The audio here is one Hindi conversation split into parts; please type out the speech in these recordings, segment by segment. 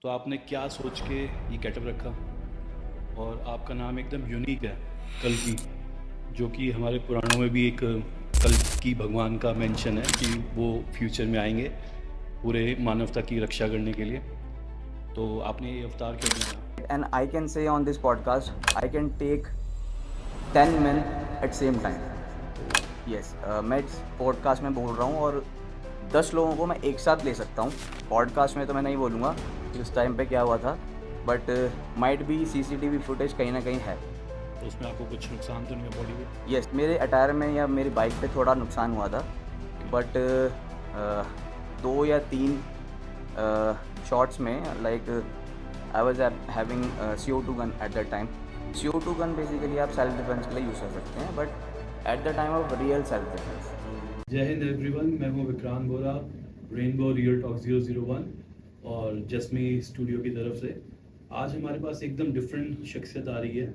तो आपने क्या सोच के ये गेटअप रखा? और आपका नाम एकदम यूनिक है, कल्कि, जो कि हमारे पुराणों में भी एक कल्कि भगवान का मेंशन है कि वो फ्यूचर में आएंगे पूरे मानवता की रक्षा करने के लिए। तो आपने ये अवतार क्यों बनाया? And I can say on this podcast, I can take 10 men at same time. Yes, मैं इस पॉडकास्ट में बोल रहा हूँ और 10 लोगों को मैं एक साथ ले सकता हूँ। पॉडकास्ट में तो मैं नहीं बोलूँगा कि उस टाइम पे क्या हुआ था, but might be CCTV footage कहीं ना कहीं है। तो उसमें आपको कुछ नुकसान तो नहीं हुआ बॉडी को? यस, मेरे अटायर में या मेरी बाइक पे थोड़ा नुकसान हुआ था, बट 2 या 3 शॉट्स में like I was having CO2 gun at that time. CO2 gun basically आप सेल्फ डिफेंस के लिए यूज़ कर सकते हैं, but at the time of real self defence. जय हिंद एवरीवन, मैं हूँ विक्रांत बोरा, रेनबो रियल टॉक 001 और जस्मी स्टूडियो की तरफ से। आज हमारे पास एकदम डिफरेंट शख्सियत आ रही है,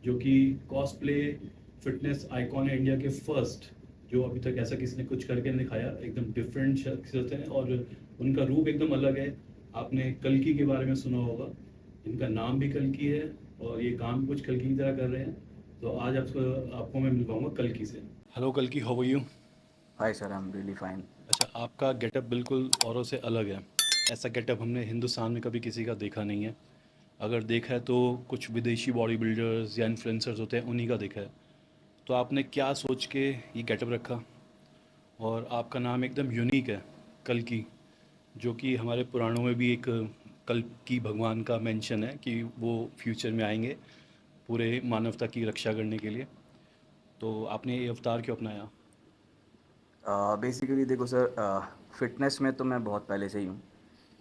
जो कि कॉस्प्ले फिटनेस आइकॉन है इंडिया के फर्स्ट, जो अभी तक ऐसा किसी ने कुछ करके नहीं दिखाया। एकदम डिफरेंट शख्सियत है और उनका रूप एकदम अलग है। आपने कल्कि के बारे में सुना होगा, इनका नाम भी कल्कि है और ये काम कुछ कल्कि की तरह कर रहे हैं। तो आज आपको मैं मिलवाऊंगा कल्कि से। हेलो कल्कि, how are you? Hi sir, I am really fine. अच्छा, आपका गेटअप बिल्कुल औरों से अलग है। ऐसा गेटअप हमने हिंदुस्तान में कभी किसी का देखा नहीं है। अगर देखा है तो कुछ विदेशी बॉडी बिल्डर्स या इन्फ्लुएंसर्स होते हैं, उन्हीं का देखा है। तो आपने क्या सोच के ये गेटअप रखा? और आपका नाम एकदम यूनिक है, कल्कि, जो कि हमारे पुराणों में भी एक कल्कि भगवान का मेंशन है कि वो फ्यूचर में आएंगे पूरे मानवता की रक्षा करने के लिए। तो आपने ये अवतार क्यों अपनाया? बेसिकली देखो सर, फिटनेस में तो मैं बहुत पहले से ही हूँ,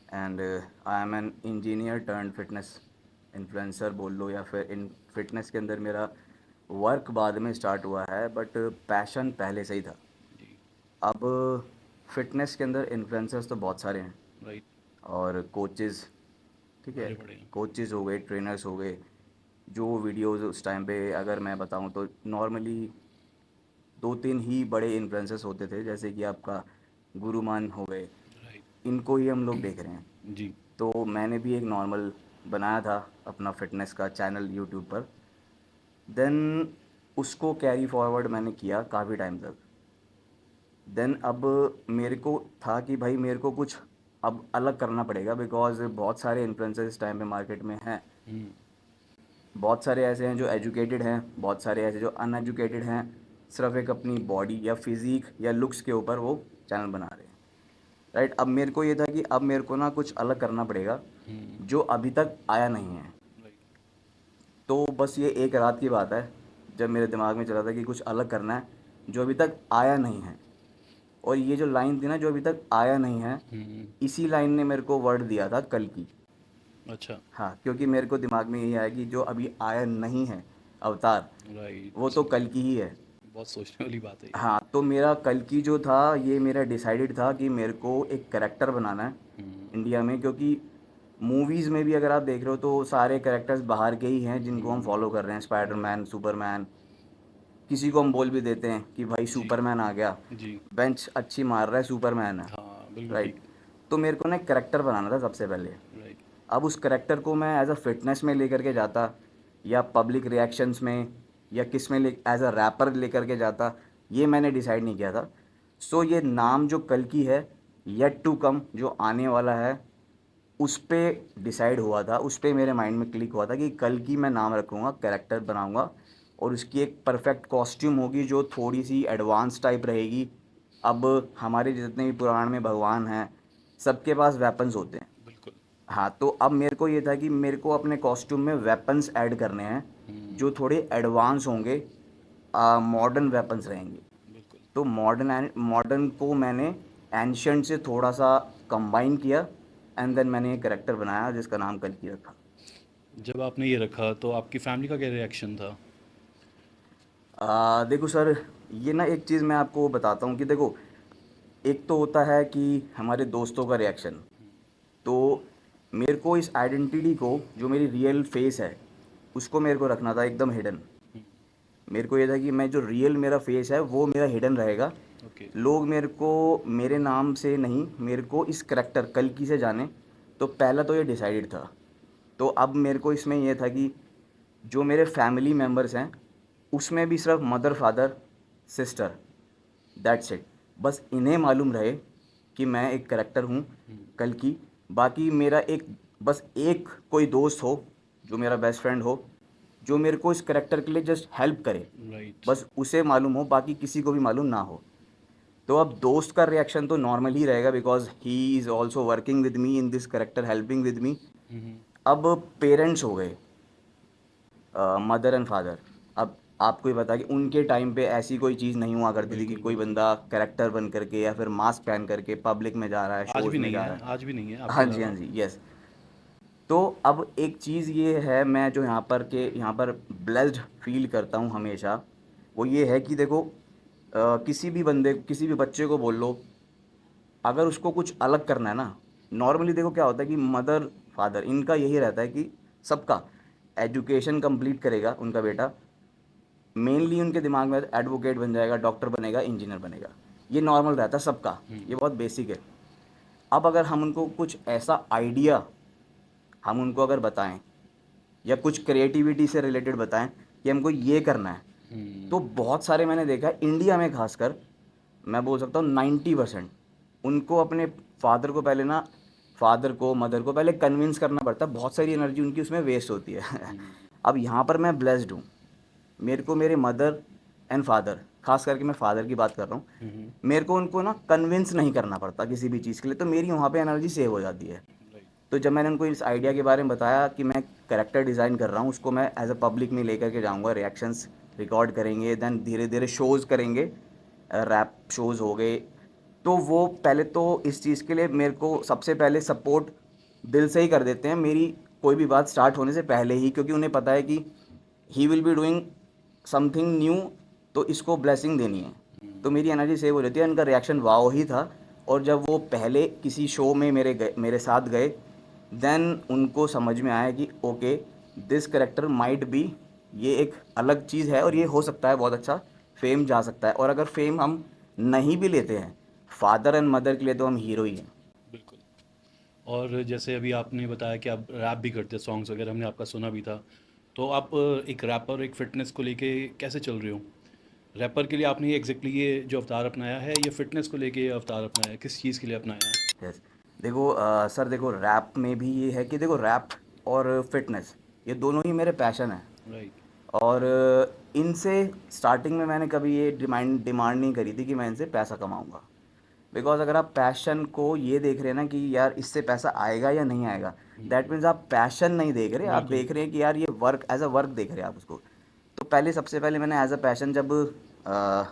and I M an engineer turn fitness influencer बोल लो, या फिर इन फिटनेस के अंदर मेरा वर्क बाद में स्टार्ट हुआ है, बट पैशन पहले से ही था। जी। अब फिटनेस के अंदर इन्फ्लुएंसर्स तो बहुत सारे हैं, राइट। और कोचेज़, ठीक है, बड़े बड़े हैं। कोचेज़ हो गए, ट्रेनर्स हो गए। जो वीडियोस उस टाइम पे अगर मैं बताऊं तो नॉर्मली 2-3 ही बड़े इन्फ्लुएंसर्स होते थे, जैसे कि आपका गुरुमान हो गए। राइट। इनको ही हम लोग देख रहे हैं। जी। तो मैंने भी एक नॉर्मल बनाया था अपना फ़िटनेस का चैनल यूट्यूब पर। देन उसको कैरी फॉरवर्ड मैंने किया काफ़ी टाइम तक। देन अब मेरे को था कि भाई मेरे को कुछ अब अलग करना पड़ेगा, बिकॉज़ बहुत सारे इन्फ्लुएंसर्स इस टाइम पे मार्केट में हैं। हम्म। बहुत सारे ऐसे हैं जो एजुकेटेड हैं, बहुत सारे ऐसे जो अनएजुकेटेड हैं, सिर्फ एक अपनी बॉडी या फिज़ीक या लुक्स के ऊपर वो चैनल बना रहे हैं। राइट, अब मेरे को ये था कि अब मेरे को ना कुछ अलग करना पड़ेगा हम्म। जो अभी तक आया नहीं है। राइट। तो बस ये एक रात की बात है जब मेरे दिमाग में चला था कि कुछ अलग करना है जो अभी तक आया नहीं है। और ये जो लाइन थी ना, जो अभी तक आया नहीं है, हम्म। इसी लाइन ने मेरे को वर्ड दिया था कल की। अच्छा। हाँ, क्योंकि मेरे को दिमाग में यही आया कि जो अभी आया नहीं है अवतार, वो राइट। तो कल की ही है। बहुत सोचने वाली बात है ये। हाँ, तो मेरा कल की जो था, ये मेरा डिसाइडेड था कि मेरे को एक करेक्टर बनाना है हम्म। इंडिया में, क्योंकि मूवीज़ में भी अगर आप देख रहे हो तो सारे करेक्टर्स बाहर के ही हैं जिनको हम फॉलो कर रहे हैं। राइट। स्पाइडरमैन, सुपरमैन, किसी को हम बोल भी देते हैं कि भाई जी। सुपरमैन आ गया, जी। बेंच अच्छी मार रहा है, सुपरमैन है। हाँ, बिल्कुल राइट। ठीक। तो मेरे को ना एक करेक्टर बनाना था सबसे पहले। राइट। अब उस करेक्टर को मैं एज अ फिटनेस में लेकर के जाता, या पब्लिक रिएक्शंस में, या किस में ले एज अ रैपर लेकर के जाता, ये मैंने डिसाइड नहीं किया था। सो ये नाम जो कल की है, येट टू कम, जो आने वाला है, उस पे डिसाइड हुआ था, उस पे मेरे माइंड में क्लिक हुआ था कि कल की मैं नाम रखूँगा, कैरेक्टर बनाऊँगा, और उसकी एक परफेक्ट कॉस्ट्यूम होगी जो थोड़ी सी एडवांस टाइप रहेगी। अब हमारे जितने भी पुराण में भगवान हैं, सबके पास वेपन्स होते हैं। बिल्कुल। हाँ, तो अब मेरे को ये था कि मेरे को अपने कॉस्ट्यूम में वेपन्स ऐड करने हैं हम्म। जो थोड़े एडवांस होंगे, मॉडर्न वेपन्स रहेंगे। बिल्कुल। तो मॉडर्न को मैंने एंशियंट से थोड़ा सा कंबाइन किया, एंड देन मैंने एक करेक्टर बनाया जिसका नाम कल्कि रखा। जब आपने ये रखा तो आपकी फैमिली का क्या रिएक्शन था? देखो सर, ये ना एक चीज़ मैं आपको बताता हूँ कि देखो, एक तो होता है कि हमारे दोस्तों का रिएक्शन। तो मेरे को इस आइडेंटिटी को, जो मेरी रियल फेस है, उसको मेरे को रखना था एकदम हिडन। मेरे को ये था कि मैं जो रियल मेरा फेस है वो मेरा हिडन रहेगा। ओके। लोग मेरे को मेरे नाम से नहीं, मेरे को इस करेक्टर कल्कि से जाने, तो पहला तो ये डिसाइडेड था। तो अब मेरे को इसमें ये था कि जो मेरे फैमिली मेम्बर्स हैं उसमें भी सिर्फ mother father sister, that's it. बस इन्हें मालूम रहे कि मैं एक करेक्टर हूँ कल की। बाकी मेरा एक, बस एक कोई दोस्त हो जो मेरा बेस्ट फ्रेंड हो, जो मेरे को इस करेक्टर के लिए जस्ट हेल्प करे, राइट। बस उसे मालूम हो, बाकी किसी को भी मालूम ना हो। तो अब दोस्त का रिएक्शन तो नॉर्मल ही रहेगा because he is also working with me in this character, helping with me. अब पेरेंट्स हो गए, मदर एंड फादर। अब आपको ही पता कि उनके टाइम पे ऐसी कोई चीज़ नहीं हुआ करती थी कि बिल्कुल कोई बिल्कुल। बंदा करेक्टर बन करके या फिर मास्क पहन करके पब्लिक में जा रहा है, आज शोज़ भी में नहीं जा है, रहा है। आज भी नहीं है आपके हाँ जी, हाँ अलावा। जी, यस। तो अब एक चीज़ ये है, मैं जो यहाँ पर ब्लेस्ड फील करता हूँ हमेशा, वो ये है कि देखो, किसी भी बंदे, किसी भी बच्चे को बोल लो, अगर उसको कुछ अलग करना है ना, नॉर्मली देखो क्या होता है कि मदर फादर इनका यही रहता है कि सबका एजुकेशन कंप्लीट करेगा उनका बेटा, मेनली उनके दिमाग में एडवोकेट बन जाएगा, डॉक्टर बनेगा, इंजीनियर बनेगा। ये नॉर्मल रहता है सबका, ये बहुत बेसिक है। अब अगर हम उनको कुछ ऐसा आइडिया हम उनको अगर बताएं या कुछ क्रिएटिविटी से रिलेटेड बताएं कि हमको ये करना है, तो बहुत सारे मैंने देखा है इंडिया में खासकर, मैं बोल सकता हूँ 90% उनको अपने फादर को पहले ना, फादर को मदर को पहले कन्विंस करना पड़ता है, बहुत सारी एनर्जी उनकी उसमें वेस्ट होती है। अब यहाँ पर मैं ब्लेस्ड हूँ, मेरे को मेरे मदर एंड फादर, खास करके मैं फादर की बात कर रहा हूँ, मेरे को उनको ना कन्विंस नहीं करना पड़ता किसी भी चीज़ के लिए, तो मेरी वहाँ पे एनर्जी सेव हो जाती है। राइट। तो जब मैंने उनको इस आइडिया के बारे में बताया कि मैं कैरेक्टर डिज़ाइन कर रहा हूँ, उसको मैं एज अ पब्लिक में लेकर के जाऊँगा, रिएक्शंस रिकॉर्ड करेंगे, देन धीरे धीरे शोज़ करेंगे, रैप शोज़ हो गए। तो वो पहले तो इस चीज़ के लिए मेरे को सबसे पहले सपोर्ट दिल से ही कर देते हैं, मेरी कोई भी बात स्टार्ट होने से पहले ही, क्योंकि उन्हें पता है कि he will be doing something new, तो इसको ब्लेसिंग देनी है। तो मेरी एनर्जी सेव हो जाती है। उनका रिएक्शन वाओ ही था। और जब वो पहले किसी शो में मेरे साथ गए, देन उनको समझ में आया कि okay, this character might be, ये एक अलग चीज़ है और ये हो सकता है बहुत अच्छा फेम जा सकता है। और अगर फेम हम नहीं भी लेते हैं, फादर एंड मदर के लिए तो हम हीरो ही हैं। बिल्कुल। और जैसे अभी आपने बताया कि आप रैप भी करते हैं, सॉन्ग्स वगैरह हमने आपका सुना भी था। तो आप एक रैपर, एक फिटनेस को लेके कैसे चल रहे हो? रैपर के लिए आपने ये एग्जैक्टली ये जो अवतार अपनाया है, या फिटनेस को लेके ये अवतार अपनाया है, किस चीज़ के लिए अपनाया है? यस। देखो सर, देखो रैप में भी ये है कि देखो रैप और फिटनेस ये दोनों ही मेरे पैशन है। राइट। और इनसे स्टार्टिंग में मैंने कभी ये डिमांड डिमांड नहीं करी थी कि मैं इनसे पैसा कमाऊंगा। बिकॉज अगर आप पैशन को ये देख रहे हैं ना कि यार इससे पैसा आएगा या नहीं आएगा, दैट मीन्स आप पैशन नहीं देख रहे, आप बिल्कुल। देख रहे हैं कि यार ये वर्क एज अ वर्क देख रहे हैं आप उसको। तो पहले, सबसे पहले मैंने एज अ पैशन जब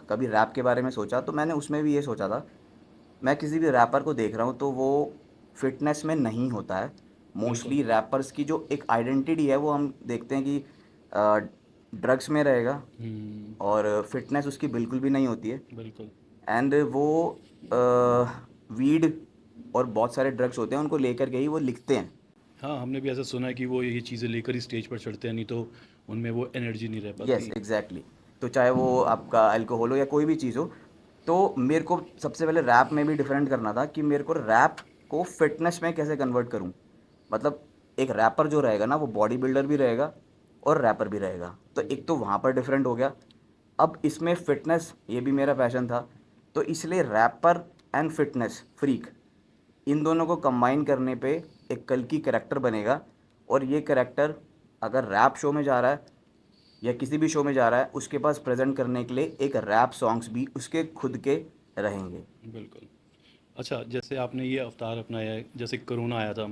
कभी रैप के बारे में सोचा, तो मैंने उसमें भी ये सोचा था, मैं किसी भी रैपर को देख रहा हूँ तो वो फिटनेस में नहीं होता है। बिल्कुल। मोस्टली रैपर्स की जो एक आइडेंटिटी है वो हम देखते हैं कि ड्रग्स में रहेगा, हम्म। और फिटनेस उसकी बिल्कुल भी नहीं होती है। बिल्कुल। एंड वो वीड और बहुत सारे ड्रग्स होते हैं, उनको लेकर के ही वो लिखते हैं। हाँ, हमने भी ऐसा सुना है कि वो ये चीज़ें लेकर ही स्टेज पर चढ़ते हैं, नहीं तो उनमें वो एनर्जी नहीं रह यस, पाती। एग्जैक्टली। तो चाहे वो आपका अल्कोहल हो या कोई भी चीज़ हो, तो मेरे को सबसे पहले रैप में भी डिफरेंट करना था कि मेरे को रैप को फिटनेस में कैसे कन्वर्ट करूं। मतलब एक रैपर जो रहेगा ना, वो बॉडी बिल्डर भी रहेगा और रैपर भी रहेगा, तो एक तो वहाँ पर डिफरेंट हो गया। अब इसमें फिटनेस ये भी मेरा पैशन था, तो इसलिए रैपर एंड फिटनेस फ्रीक, इन दोनों को कंबाइन करने पे एक कल की करेक्टर बनेगा। और ये करेक्टर अगर रैप शो में जा रहा है या किसी भी शो में जा रहा है, उसके पास प्रेजेंट करने के लिए एक रैप सॉन्ग्स भी उसके खुद के रहेंगे। बिल्कुल। अच्छा, जैसे आपने ये अवतार अपनाया है, जैसे कोरोना आया था,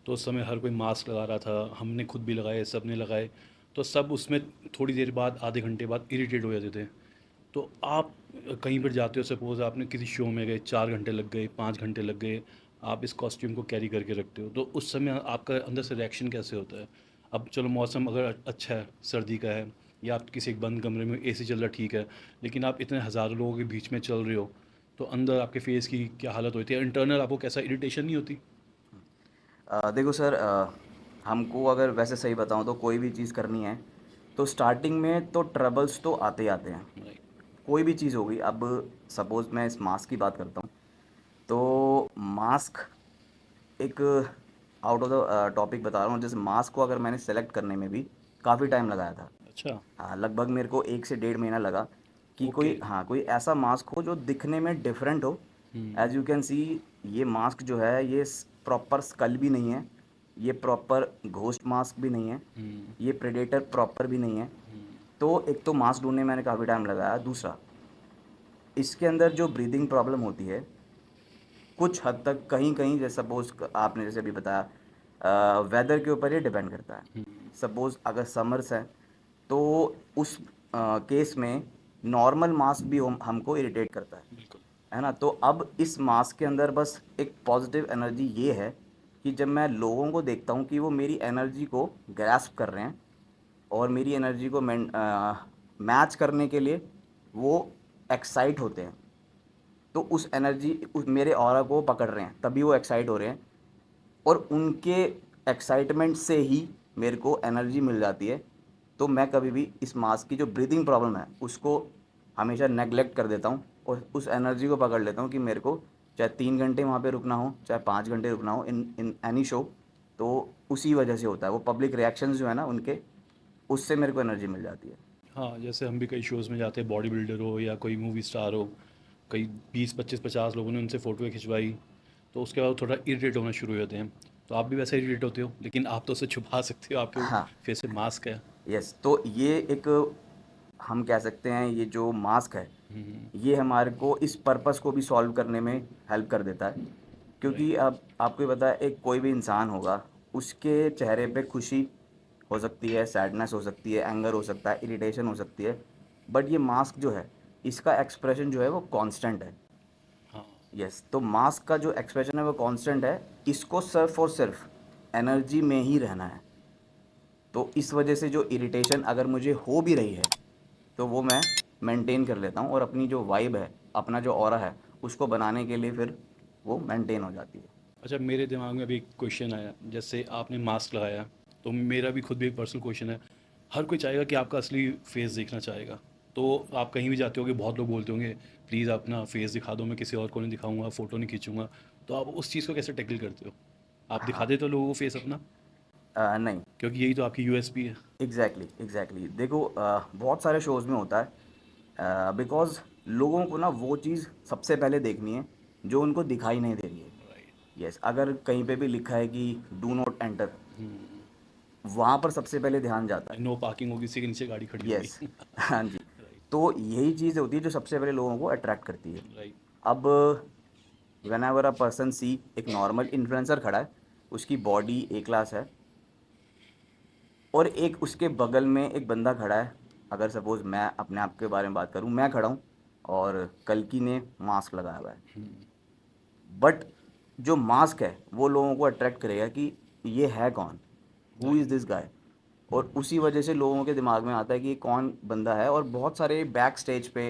तो उस समय हर कोई मास्क लगा रहा था, हमने खुद भी लगाए, सब ने लगाए। तो सब उसमें थोड़ी देर बाद, आधे घंटे बाद इरिटेट हो जाते थे। तो आप कहीं पर जाते हो, सपोज़ आपने किसी शो में गए, 4 घंटे लग गए, 5 घंटे लग गए, आप इस कॉस्ट्यूम को कैरी करके रखते हो, तो उस समय आपका अंदर से रिएक्शन कैसे होता है? अब चलो मौसम अगर अच्छा है, सर्दी का है, या आप किसी एक बंद कमरे में, एसी चल रहा, ठीक है, लेकिन आप इतने हज़ारों लोगों के बीच में चल रहे हो, तो अंदर आपके फेस की क्या हालत होती है? इंटरनल आपको कैसा इरिटेशन नहीं होती? देखो सर, हमको अगर वैसे सही बताऊं तो कोई भी चीज़ करनी है तो स्टार्टिंग में तो ट्रबल्स तो आते ही आते हैं। राइट। कोई भी चीज़ होगी, अब सपोज़ मैं इस मास्क की बात करता हूँ, तो मास्क एक आउट ऑफ द टॉपिक बता रहा हूँ, जैसे मास्क को अगर मैंने सेलेक्ट करने में भी काफ़ी टाइम लगाया था। अच्छा। हाँ, लगभग मेरे को 1 से डेढ़ महीना लगा कि ओके। कोई ऐसा मास्क हो जो दिखने में डिफरेंट हो। हम्म। एज यू कैन सी, ये मास्क जो है ये प्रॉपर स्कल भी नहीं है, ये प्रॉपर घोस्ट मास्क भी नहीं है, हम्म। ये प्रेडेटर प्रॉपर भी नहीं है। तो एक तो मास्क ढूंढने में मैंने काफ़ी टाइम लगाया। दूसरा, इसके अंदर जो ब्रीदिंग प्रॉब्लम होती है कुछ हद तक कहीं कहीं, जैसे सपोज आपने जैसे अभी बताया, वेदर के ऊपर ये डिपेंड करता है। सपोज अगर समर्स है तो उस केस में नॉर्मल मास्क भी हमको इरिटेट करता बिल्कुल। है ना। तो अब इस मास्क के अंदर बस एक पॉजिटिव एनर्जी ये है कि जब मैं लोगों को देखता हूँ कि वो मेरी एनर्जी को ग्रैस्प कर रहे हैं और मेरी एनर्जी को मैच करने के लिए वो एक्साइट होते हैं, तो उस एनर्जी उस मेरे ऑरा को पकड़ रहे हैं, तभी वो एक्साइट हो रहे हैं। और उनके एक्साइटमेंट से ही मेरे को एनर्जी मिल जाती है। तो मैं कभी भी इस मास्क की जो ब्रीदिंग प्रॉब्लम है उसको हमेशा नेगलेक्ट कर देता हूँ और उस एनर्जी को पकड़ लेता हूँ कि मेरे को चाहे 3 घंटे वहाँ पे रुकना हो, चाहे 5 घंटे रुकना हो इन इन एनी शो। तो उसी वजह से होता है, वो पब्लिक रिएक्शंस जो है ना उनके, उससे मेरे को एनर्जी मिल जाती है। हाँ, जैसे हम भी कई शोज़ में जाते हैं, बॉडी बिल्डर हो या कोई मूवी स्टार हो, कई 20 25 50 लोगों ने उनसे फ़ोटो खिंचवाई, तो उसके बाद वो थोड़ा इरिटेट होना शुरू हो जाते हैं। तो आप भी वैसे इरिटेट होते हो, लेकिन आप तो उसे छुपा सकते हो, आपके हाँ। फेस पे मास्क है। यस, तो ये एक, हम कह सकते हैं ये जो मास्क है ये हमारे को इस पर्पस को भी सॉल्व करने में हेल्प कर देता है। क्योंकि राइट। अब आपको भी पता है, एक कोई भी इंसान होगा, उसके चेहरे पे खुशी हो सकती है, सैडनेस हो सकती है, एंगर हो सकता है, इरिटेशन हो सकती है। बट ये मास्क जो है, इसका एक्सप्रेशन जो है वो कांस्टेंट है। हाँ। यस, तो मास्क का जो एक्सप्रेशन है वो कांस्टेंट है। इसको सिर्फ और सिर्फ एनर्जी में ही रहना है। तो इस वजह से जो इरिटेशन अगर मुझे हो भी रही है तो वो मैं मेंटेन कर लेता हूँ और अपनी जो वाइब है, अपना जो ऑरा है, उसको बनाने के लिए फिर वो मेंटेन हो जाती है। अच्छा, मेरे दिमाग में अभी एक क्वेश्चन आया, जैसे आपने मास्क लगाया, तो मेरा भी खुद भी एक पर्सनल क्वेश्चन है। हर कोई चाहेगा कि आपका असली फेस देखना चाहेगा। तो आप कहीं भी जाते होगे, बहुत लोग बोलते होंगे, प्लीज़ अपना फेस दिखा दो, मैं किसी और को नहीं दिखाऊंगा, फ़ोटो नहीं खींचूंगा। तो आप उस चीज़ को कैसे टैकल करते हो? आप दिखा हाँ। देते हो लोगों को फेस अपना? नहीं। क्योंकि यही तो आपकी यूएसपी है। एग्जैक्टली एग्जैक्टली, देखो, बहुत सारे शोज़ में होता है बिकॉज लोगों को ना वो चीज़ सबसे पहले देखनी है जो उनको दिखाई नहीं दे रही है। राइट। यस, अगर कहीं पे भी लिखा है कि डू नॉट एंटर, वहाँ पर सबसे पहले ध्यान जाता है। नो पार्किंग होगी, इसी के नीचे गाड़ी खड़ी होगी। यस। हाँ जी। राइट। तो यही चीज़ होती है जो सबसे पहले लोगों को अट्रैक्ट करती है। राइट। अब वेन एवर अ पर्सन सी, एक नॉर्मल इन्फ्लुएंसर खड़ा है, उसकी बॉडी ए क्लास है, और एक उसके बगल में एक बंदा खड़ा है। अगर सपोज़ मैं अपने आप के बारे में बात करूं, मैं खड़ा हूं और कल्कि ने मास्क लगाया हुआ है। बट जो मास्क है वो लोगों को अट्रैक्ट करेगा कि ये है कौन, who is right. This guy. और उसी वजह से लोगों के दिमाग में आता है कि ये कौन बंदा है। और बहुत सारे बैक स्टेज पे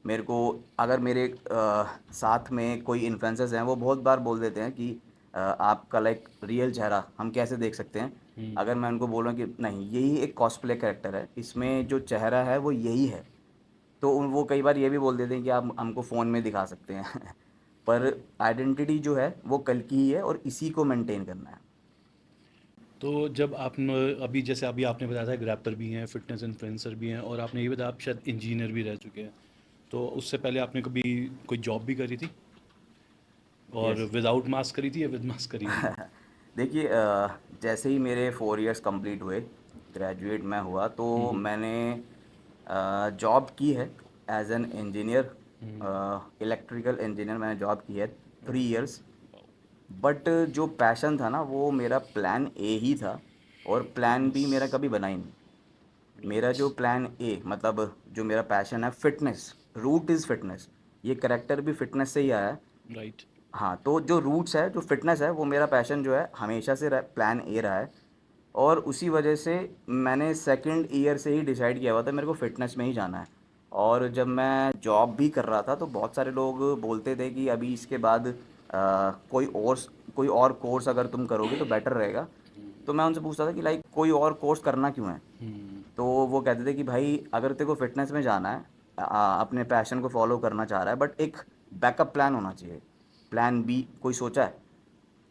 मेरे को, अगर मेरे साथ में कोई इन्फ्लुएंसर्स हैं, वो बहुत बार बोल देते हैं कि आपका लाइक रियल चेहरा हम कैसे देख सकते हैं। अगर मैं उनको बोलूँ कि नहीं, यही एक कॉस्प्ले कैरेक्टर है, इसमें जो चेहरा है वो यही है, तो वो कई बार ये भी बोल देते हैं कि आप हमको फ़ोन में दिखा सकते हैं। पर आइडेंटिटी जो है वो कल की ही है और इसी को मेंटेन करना है। तो जब आप अभी जैसे अभी आपने बताया था, रैपर भी हैं, फिटनेस इन्फ्लुएंसर भी हैं, और आपने ये बताया आप शायद इंजीनियर भी रह चुके हैं। तो उससे पहले आपने कभी कोई जॉब भी करी थी? और यस। विदाउट मास्क करी थी या विद मास्क करी थी? देखिए, जैसे ही मेरे 4 इयर्स कंप्लीट हुए, ग्रेजुएट मैं हुआ, तो मैंने जॉब की है as an engineer, electrical engineer मैंने जॉब की है 3 इयर्स। बट जो पैशन था ना वो मेरा प्लान ए ही था, और प्लान फिटनेस। बी मेरा कभी बना ही नहीं। मेरा राइट। जो प्लान ए, मतलब जो मेरा पैशन है फिटनेस, रूट इज़ फिटनेस, ये करेक्टर भी फिटनेस से ही आया है। राइट। हाँ, तो जो रूट्स है, जो फिटनेस है, वो मेरा पैशन जो है हमेशा से प्लान ए रहा है। और उसी वजह से मैंने सेकंड ईयर से ही डिसाइड किया हुआ था मेरे को फिटनेस में ही जाना है। और जब मैं जॉब भी कर रहा था तो बहुत सारे लोग बोलते थे कि अभी इसके बाद कोई और कोर्स अगर तुम करोगे तो बेटर रहेगा। तो मैं उनसे पूछता था कि लाइक कोई और कोर्स करना क्यों है। तो वो कहते थे कि भाई अगर तेरे को फिटनेस में जाना है, अपने पैशन को फॉलो करना चाह रहा है, बट एक बैकअप प्लान होना चाहिए, प्लान बी कोई सोचा है।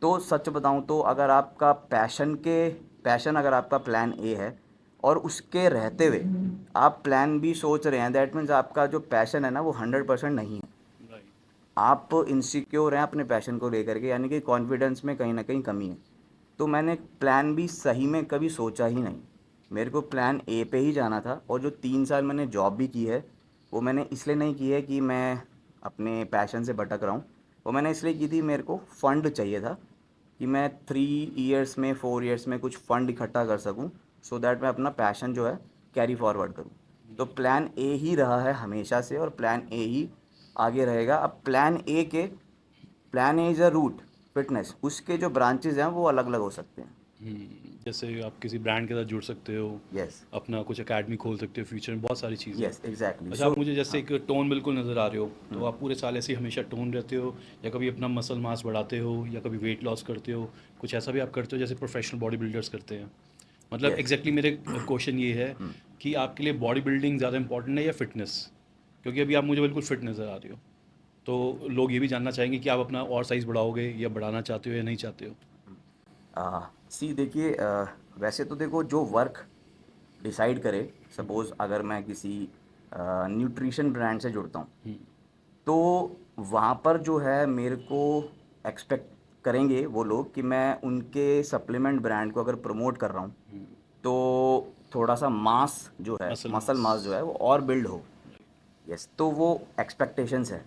तो सच बताऊँ तो अगर आपका पैशन अगर आपका प्लान ए है और उसके रहते हुए आप प्लान बी सोच रहे हैं, दैट मीन्स आपका जो पैशन है ना वो 100% नहीं है। राइट। आप इनसिक्योर हैं अपने पैशन को लेकर के, यानी कि कॉन्फिडेंस में कहीं ना कहीं कमी है। तो मैंने प्लान बी सही में कभी सोचा ही नहीं। मेरे को प्लान ए पे ही जाना था, और जो 3 साल मैंने जॉब भी की है वो मैंने इसलिए नहीं की है कि मैं अपने पैशन से भटक रहा हूँ। वो मैंने इसलिए की थी, मेरे को फ़ंड चाहिए था कि मैं 3 ईयर्स में 4 ईयर्स में कुछ फ़ंड इकट्ठा कर सकूँ, सो दैट मैं अपना पैशन जो है कैरी फॉरवर्ड करूँ। तो प्लान ए ही रहा है हमेशा से, और प्लान ए ही आगे रहेगा। अब plan A is a route fitness, उसके जो ब्रांचेज हैं वो अलग अलग हो सकते हैं। जैसे आप किसी ब्रांड के साथ जुड़ सकते हो, यस, अपना कुछ एकेडमी खोल सकते हो, फ्यूचर में बहुत सारी चीज़ें हैं। Yes, exactly. अच्छा, सो आप मुझे जैसे हाँ। एक टोन बिल्कुल नज़र आ रहे हो, तो हम्म, आप पूरे साल ऐसे ही हमेशा टोन रहते हो, या कभी अपना मसल मास बढ़ाते हो, या कभी वेट लॉस करते हो, कुछ ऐसा भी आप करते हो जैसे प्रोफेशनल बॉडी बिल्डर्स करते हैं? मतलब यस। एग्जैक्टली मेरे क्वेश्चन ये है हम्म, कि आपके लिए बॉडी बिल्डिंग ज़्यादा इंपॉर्टेंट है या फिटनेस? क्योंकि अभी आप मुझे बिल्कुल फिट नज़र आ रहे हो, तो लोग ये भी जानना चाहेंगे कि आप अपना और साइज़ बढ़ाओगे या बढ़ाना चाहते हो या नहीं चाहते हो। सी देखिए, वैसे तो देखो, जो वर्क डिसाइड करे, सपोज़ अगर मैं किसी न्यूट्रिशन ब्रांड से जुड़ता हूँ, हम्म, तो वहाँ पर जो है मेरे को एक्सपेक्ट करेंगे वो लोग कि मैं उनके सप्लीमेंट ब्रांड को अगर प्रमोट कर रहा हूँ, तो थोड़ा सा मास जो है, मसल मसल मास। मास जो है वो और बिल्ड हो। यस, तो वो एक्सपेक्टेशंस है।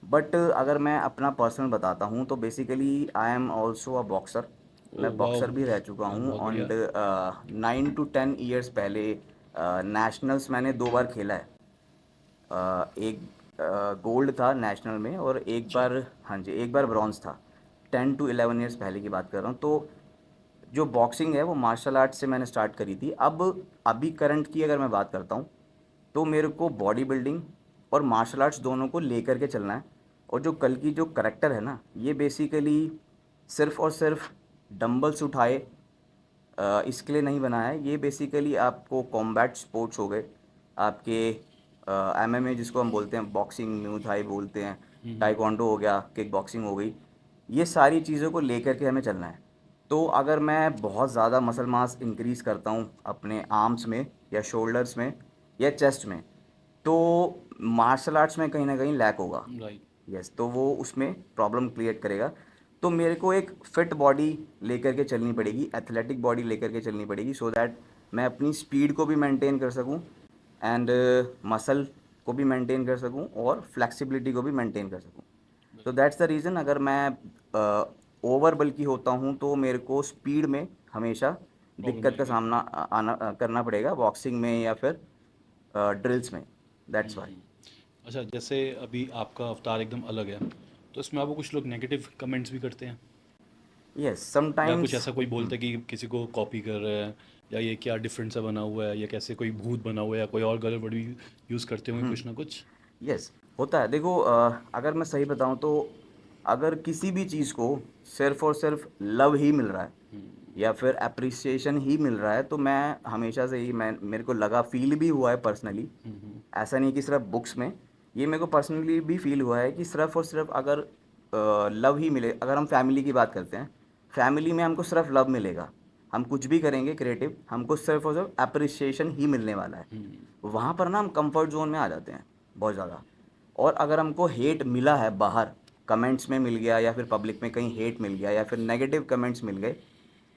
बट अगर मैं अपना पर्सनल बताता हूँ तो basically I am also a boxer. ओ मैं वाह, बॉक्सर भी रह चुका हूँ, बहुत बढ़िया। एंड 9 to 10 ईयर्स पहले नेशनल्स मैंने 2 बार खेला है। एक गोल्ड था नेशनल में, और एक अच्छा। बार, हाँ जी, एक बार ब्रॉन्ज था। 10 to 11 ईयर्स पहले की बात कर रहा हूँ। तो जो बॉक्सिंग है वो मार्शल आर्ट से मैंने स्टार्ट करी थी। अब अभी करंट की अगर मैं बात करता हूँ, तो मेरे को बॉडी बिल्डिंग और मार्शल आर्ट्स दोनों को लेकर के चलना है। और जो कल की जो करेक्टर है ना, ये बेसिकली सिर्फ़ और सिर्फ डंबल्स उठाए इसके लिए नहीं बना है। ये बेसिकली आपको कॉम्बैट स्पोर्ट्स हो गए, आपके एमएमए जिसको हम बोलते हैं, बॉक्सिंग म्यू थाई बोलते हैं, टाइक्वांडो हो गया, किक बॉक्सिंग हो गई, ये सारी चीज़ों को लेकर के हमें चलना है। तो अगर मैं बहुत ज़्यादा मसल मास इंक्रीज़ करता हूँ अपने आर्म्स में या शोल्डर्स में या चेस्ट में, तो मार्शल आर्ट्स में कहीं ना कहीं लैक होगा। राइट। यस, तो वो उसमें प्रॉब्लम क्रिएट करेगा। तो मेरे को एक फिट बॉडी लेकर के चलनी पड़ेगी, एथलेटिक बॉडी लेकर के चलनी पड़ेगी, सो दैट मैं अपनी स्पीड को भी मेंटेन कर सकूं, एंड मसल को भी मेंटेन कर सकूं, और फ्लेक्सिबिलिटी को भी मेंटेन कर सकूं। तो दैट्स द रीज़न, अगर मैं ओवर बल्की होता हूं तो मेरे को स्पीड में हमेशा प्रॉब्लम दिक्कत का आएगी। सामना करना पड़ेगा, बॉक्सिंग में या फिर ड्रिल्स में। That's why. अच्छा, जैसे अभी आपका अवतार एकदम अलग है, तो इसमें आपको कुछ लोग नेगेटिव कमेंट्स भी करते हैं, यस, या कुछ समटाइम्स। ऐसा कोई बोलता है कि किसी को कॉपी कर रहे हैं, या ये क्या डिफरेंट सा बना हुआ है, या कैसे कोई भूत बना हुआ है, या कोई और गलत वर्ड भी यूज़ करते होंगे कुछ ना कुछ। यस, होता है। देखो, अगर मैं सही बताऊं तो अगर किसी भी चीज़ को सिर्फ और सिर्फ लव ही मिल रहा है या फिर अप्रिसिएशन ही मिल रहा है, तो मैं हमेशा से ही, मैं मेरे को लगा, फील भी हुआ है पर्सनली, ऐसा नहीं कि सिर्फ बुक्स में, ये मेरे को पर्सनली भी फील हुआ है कि सिर्फ और सिर्फ अगर लव ही मिले, अगर हम फैमिली की बात करते हैं, फैमिली में हमको सिर्फ लव मिलेगा, हम कुछ भी करेंगे क्रिएटिव, हमको सिर्फ और सिर्फ अप्रिसिएशन ही मिलने वाला है। वहाँ पर ना हम कंफर्ट जोन में आ जाते हैं बहुत ज़्यादा। और अगर हमको हेट मिला है बाहर, कमेंट्स में मिल गया या फिर पब्लिक में कहीं हेट मिल गया या फिर नेगेटिव कमेंट्स मिल गए,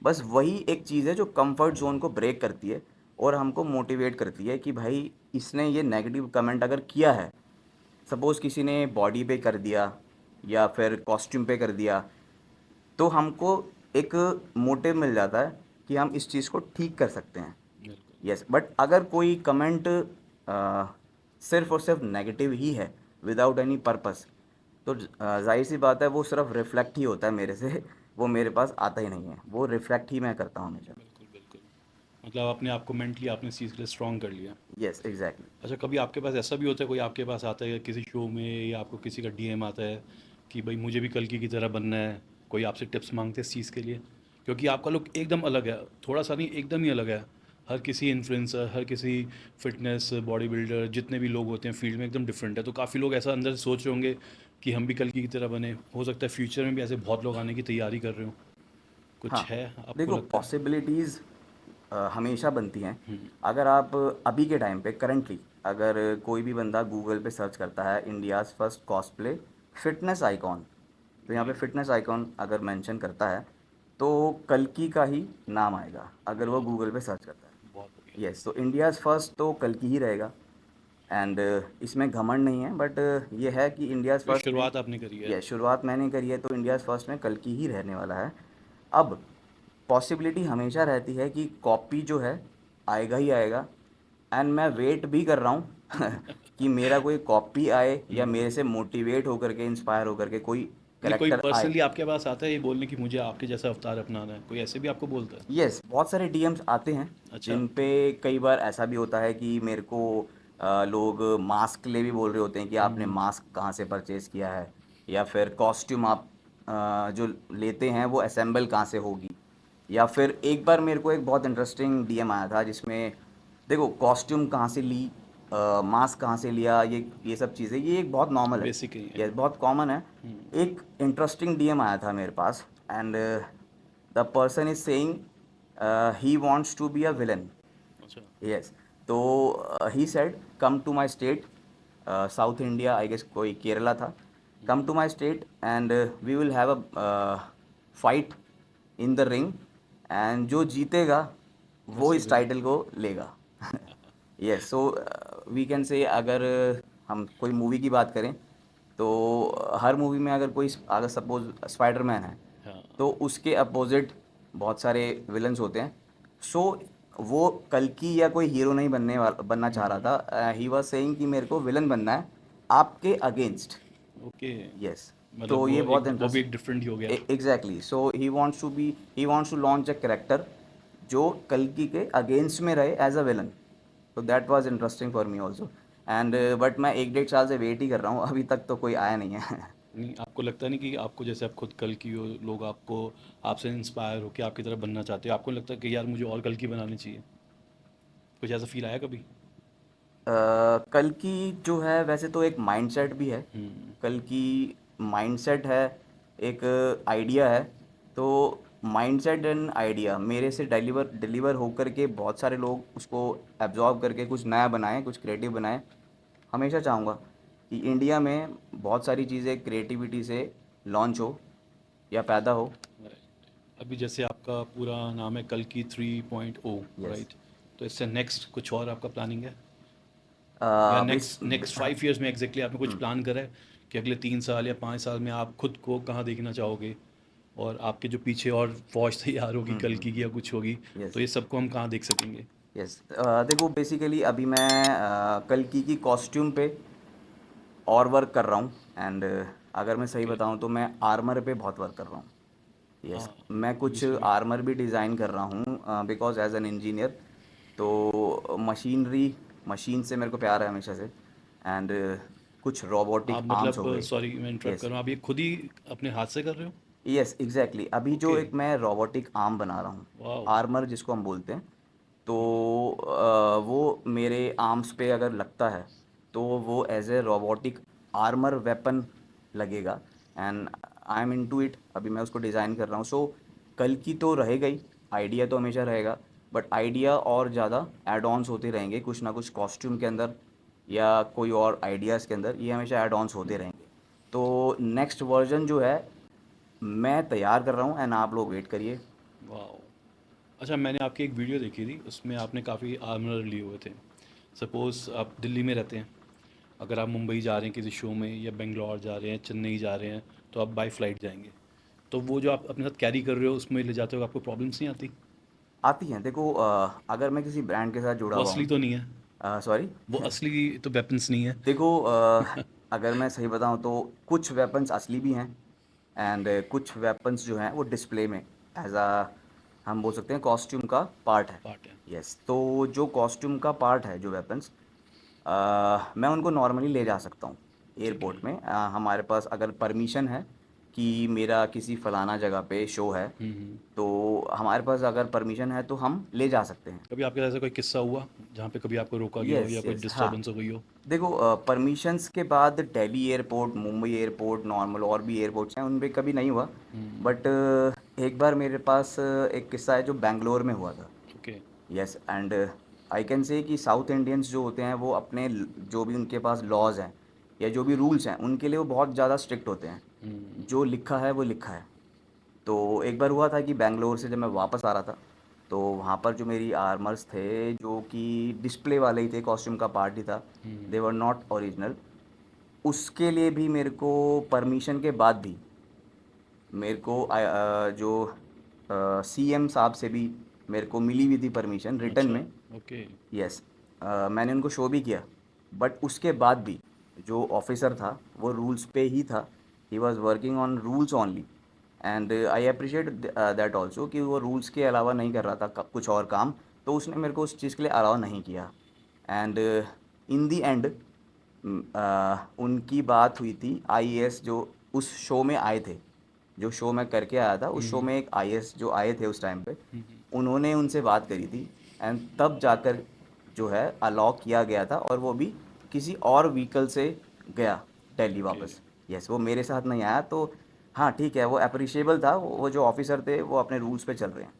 बस वही एक चीज़ है जो कंफर्ट जोन को ब्रेक करती है और हमको मोटिवेट करती है कि भाई, इसने ये नेगेटिव कमेंट अगर किया है, सपोज़ किसी ने बॉडी पे कर दिया या फिर कॉस्ट्यूम पे कर दिया, तो हमको एक मोटिव मिल जाता है कि हम इस चीज़ को ठीक कर सकते हैं। बिल्कुल। यस, बट अगर कोई कमेंट सिर्फ और सिर्फ नेगेटिव ही है विदाउट एनी पर्पस, तो जाहिर सी बात है वो सिर्फ रिफ्लेक्ट ही होता है मेरे से, वो मेरे पास आता ही नहीं है, वो रिफ्लेक्ट ही मैं करता हूँ हमेशा। बिल्कुल बिल्कुल। मतलब अपने आप को मेंटली आपने इस चीज़ के लिए स्ट्रॉन्ग कर लिया। Yes, exactly. अच्छा, कभी आपके पास ऐसा भी होता है, कोई आपके पास आता है किसी शो में, या आपको किसी का डीएम आता है कि भाई मुझे भी कल्कि की तरह बनना है, कोई आपसे टिप्स मांगते हैं इस चीज़ के लिए? क्योंकि आपका लुक एकदम अलग है, थोड़ा सा नहीं, एकदम ही अलग है। हर किसी इन्फ्लुएंसर, हर किसी फिटनेस बॉडी बिल्डर, जितने भी लोग होते हैं फील्ड में, एकदम डिफरेंट है। तो काफ़ी लोग ऐसा अंदर से सोच रहे होंगे कि हम भी कल्कि की तरह बने? हो सकता है फ्यूचर में भी ऐसे बहुत लोग आने की तैयारी कर रहे हो, कुछ हाँ, है आपको देखो लगता है? पॉसिबिलिटीज़ हमेशा बनती हैं। हुँ, अगर आप अभी के टाइम पे करंटली अगर कोई भी बंदा गूगल पे सर्च करता है India's first cosplay fitness icon, तो यहाँ पे राइट, फिटनेस आइकॉन अगर मेंशन करता है तो कल्कि का ही नाम आएगा अगर वो बहुत गूगल पे सर्च करता बहुत बढ़िया। है। यस, तो इंडियाज़ फर्स्ट तो कल्कि ही रहेगा। एंड इसमें घमंड नहीं है, बट ये है कि इंडियाज़ ये फर्स्ट में, शुरुआत आपने करी है। ये शुरुआत मैंने करी है तो इंडियाज़ फर्स्ट में कल्कि ही रहने वाला है। अब पॉसिबिलिटी हमेशा रहती है कि कॉपी जो है आएगा ही आएगा। एंड मैं वेट भी कर रहा हूँ कि मेरा कोई कॉपी आए या हुँ, मेरे से मोटिवेट होकर के इंस्पायर होकर के कोई नहीं कोई करेक्टर आए। पर्सनली आपके पास आता है ये बोलने की मुझे आपके जैसा अवतार अपनाना है, कोई ऐसे भी आपको बोलता है? यस, बहुत सारे डीएम्स आते हैं अच्छा, जिन पे कई बार ऐसा भी होता है कि मेरे को लोग मास्क के लिए भी बोल रहे होते हैं कि आपने हुँ, मास्क कहाँ से परचेज़ किया है, या फिर कॉस्ट्यूम आप जो लेते हैं वो असेंबल कहाँ से होगी। या फिर एक बार मेरे को एक बहुत इंटरेस्टिंग डीएम आया था जिसमें देखो कॉस्ट्यूम कहाँ से ली, मास्क कहाँ से लिया, ये सब चीज़ें ये एक बहुत नॉर्मल है, बेसिक ही है। ये बहुत कॉमन है। हुँ, एक इंटरेस्टिंग डीएम आया था मेरे पास and the person is saying he wants to be a villain. अच्छा, यस, तो he said come to my state, south India I guess कोई केरला था, come to my state and we will have a fight in the ring and जो जीतेगा वो असली इस विलन। टाइटल को लेगा। Yes, so we can say अगर हम कोई मूवी की बात करें तो हर मूवी में अगर कोई अगर सपोज स्पाइडरमैन है हाँ, तो उसके अपोजिट बहुत सारे विलन्स होते हैं। सो वो कल्कि या कोई हीरो नहीं बनना चाह रहा हुँ, था, ही वाज सेइंग कि मेरे को विलन बनना है आपके अगेंस्ट। ओके, यस, मतलब तो ये बहुत वो भी इंटरेस्ट, एक डिफरेंट ही हो गया। Exactly, so he wants to launch a character जो कल्कि के अगेंस्ट में रहे एज अ विलन। तो that was interesting for me also. And but मैं एक डेढ़ साल से वेट ही कर रहा हूँ, अभी तक तो कोई आया नहीं है। नहीं, आपको लगता नहीं कि आपको जैसे आप खुद कल की हो, लोग आपको आपसे इंस्पायर होकर आपकी तरह बनना चाहते हो, आपको नहीं लगता कि यार मुझे और कल की बनानी चाहिए? कुछ ऐसा फील आया कभी? कल्कि जो है वैसे तो एक माइंडसेट भी है, हुँ, कल्कि माइंडसेट है, एक आइडिया है। तो माइंडसेट एंड आइडिया मेरे से डिलीवर डिलीवर होकर के बहुत सारे लोग उसको एब्जॉर्ब करके कुछ नया बनाएं, कुछ क्रिएटिव बनाएं। हमेशा चाहूँगा कि इंडिया में बहुत सारी चीज़ें क्रिएटिविटी से लॉन्च हो या पैदा हो। राइट। अभी जैसे आपका पूरा नाम है कल की 3.0, यस, राइट? तो इससे नेक्स्ट कुछ और आपका प्लानिंग है? या बेस नेक्स्ट नेक्स्ट 5 इयर्स में एग्जैक्टली आपने कुछ प्लान करा है कि अगले 3 साल या 5 साल में आप खुद को कहाँ देखना चाहोगे? और आपके जो पीछे और फौज तैयार होगी कल की या कुछ होगी, तो यस, ये सबको हम कहाँ देख सकेंगे? यस, देखो बेसिकली अभी मैं कल्कि की कॉस्ट्यूम पे और वर्क कर रहा हूँ। एंड अगर मैं सही ओके, बताऊँ तो मैं आर्मर पे बहुत वर्क कर रहा हूँ। हाँ, यस, मैं ये भी कुछ सुना। आर्मर भी डिज़ाइन कर रहा हूँ बिकॉज एज एन इंजीनियर। तो मशीनरी, मशीन से मेरे को प्यार है हमेशा से। एंड कुछ रोबोटिक आप आर्म्स हो मतलब गए। सॉरी मैं इंटरप्ट कर यस, रहा हूँ, आप ये खुद ही अपने हाथ से कर रहे हो? यस, एग्जैक्टली, अभी जो ओके, एक मैं रोबोटिक आर्म बना रहा हूँ, वाह, आर्मर जिसको हम बोलते हैं, तो हाँ, वो मेरे आर्म्स पे अगर लगता है तो वो as a robotic armour weapon लगेगा। And I am into it, अभी मैं उसको डिज़ाइन कर रहा हूँ। सो कल की तो रहेगा ही, आइडिया तो हमेशा रहेगा, बट आइडिया और ज़्यादा एड ऑन्स होते रहेंगे कुछ ना कुछ कॉस्ट्यूम के अंदर या कोई और आइडियाज़ के अंदर, ये हमेशा ऐड ऑन्स होते रहेंगे। तो नेक्स्ट वर्जन जो है मैं तैयार कर रहा हूँ एंड आप लोग वेट करिए। वाह। अच्छा, मैंने आपकी एक वीडियो देखी थी, उसमें आपने काफ़ी आर्मर लिए हुए थे। सपोज़ आप दिल्ली में रहते हैं, अगर आप मुंबई जा रहे हैं किसी शो में, या बेंगलोर जा रहे हैं, चेन्नई जा रहे हैं, तो आप बाई फ्लाइट जाएंगे, तो वो जो आप अपने साथ कैरी कर रहे हो उसमें ले जाते हो, आपको प्रॉब्लम्स नहीं आती? आती हैं, देखो अगर मैं किसी ब्रांड के साथ जुड़ा वो हुआ असली हूँ, तो नहीं है? सॉरी। वो असली तो वेपन्स नहीं है? देखो अगर मैं सही बताऊँ तो कुछ वेपन्स असली भी हैं एंड कुछ वेपन्स जो हैं वो डिस्प्ले में एज अ, हम बोल सकते हैं कॉस्ट्यूम का पार्ट है। पार्ट है। यस, तो जो कॉस्ट्यूम का पार्ट है जो वेपन्स, मैं उनको नॉर्मली ले जा सकता हूँ ठीक है। एयरपोर्ट में। हमारे पास अगर परमिशन है कि मेरा किसी फलाना जगह पे शो है, तो हमारे पास अगर परमिशन है तो हम ले जा सकते हैं। कभी आपके साथ ऐसा कोई किस्सा हुआ जहाँ पे कभी आपको रोका गया हो यस या कोई यस हाँ। डिस्टरबेंस हो गई हो? देखो परमिशंस के बाद Delhi airport, Mumbai airport, normal और भी एयरपोर्ट्स हैं, उन पे कभी नहीं हुआ। हम्म। बट एक बार मेरे पास एक किस्सा है जो बेंगलोर में हुआ था। Okay. Yes and I can से कि साउथ इंडियंस जो होते हैं वो अपने जो भी उनके पास लॉज हैं या जो भी रूल्स हैं उनके लिए वो बहुत ज़्यादा स्ट्रिक्ट होते हैं। हम्म। जो लिखा है वो लिखा है। तो एक बार हुआ था कि बैंगलोर से जब मैं वापस आ रहा था, तो वहाँ पर जो मेरी आर्मर्स थे जो कि डिस्प्ले वाले ही थे, कॉस्ट्यूम का पार्ट ही था, दे वर नॉट ओरिजिनल। उसके लिए भी मेरे को परमिशन के बाद भी मेरे को जो सीएम साहब से भी मेरे को मिली हुई थी परमिशन रिटर्न अच्छा। में। ओके। यस मैंने उनको शो भी किया। बट उसके बाद भी जो ऑफिसर था वो रूल्स पे ही था। He was working on rules only and I appreciate that also कि वो रूल्स के अलावा नहीं कर रहा था कुछ और काम। तो उसने मेरे को उस चीज़ के लिए अलाउ नहीं किया। एंड इन दी एंड उनकी बात हुई थी आईएएस जो उस शो में आए थे। जो शो मैं करके आया था उस शो में एक आईएएस जो आए थे उस टाइम पे, उन्होंने उनसे बात करी थी एंड तब जाकर जो है अलाउ किया गया था, और वो भी किसी और व्हीकल से गया दिल्ली ओके। वापस। यस वो मेरे साथ नहीं आया। तो हाँ ठीक है, वो अप्रिशिएबल था। वो जो ऑफिसर थे वो अपने रूल्स पे चल रहे हैं।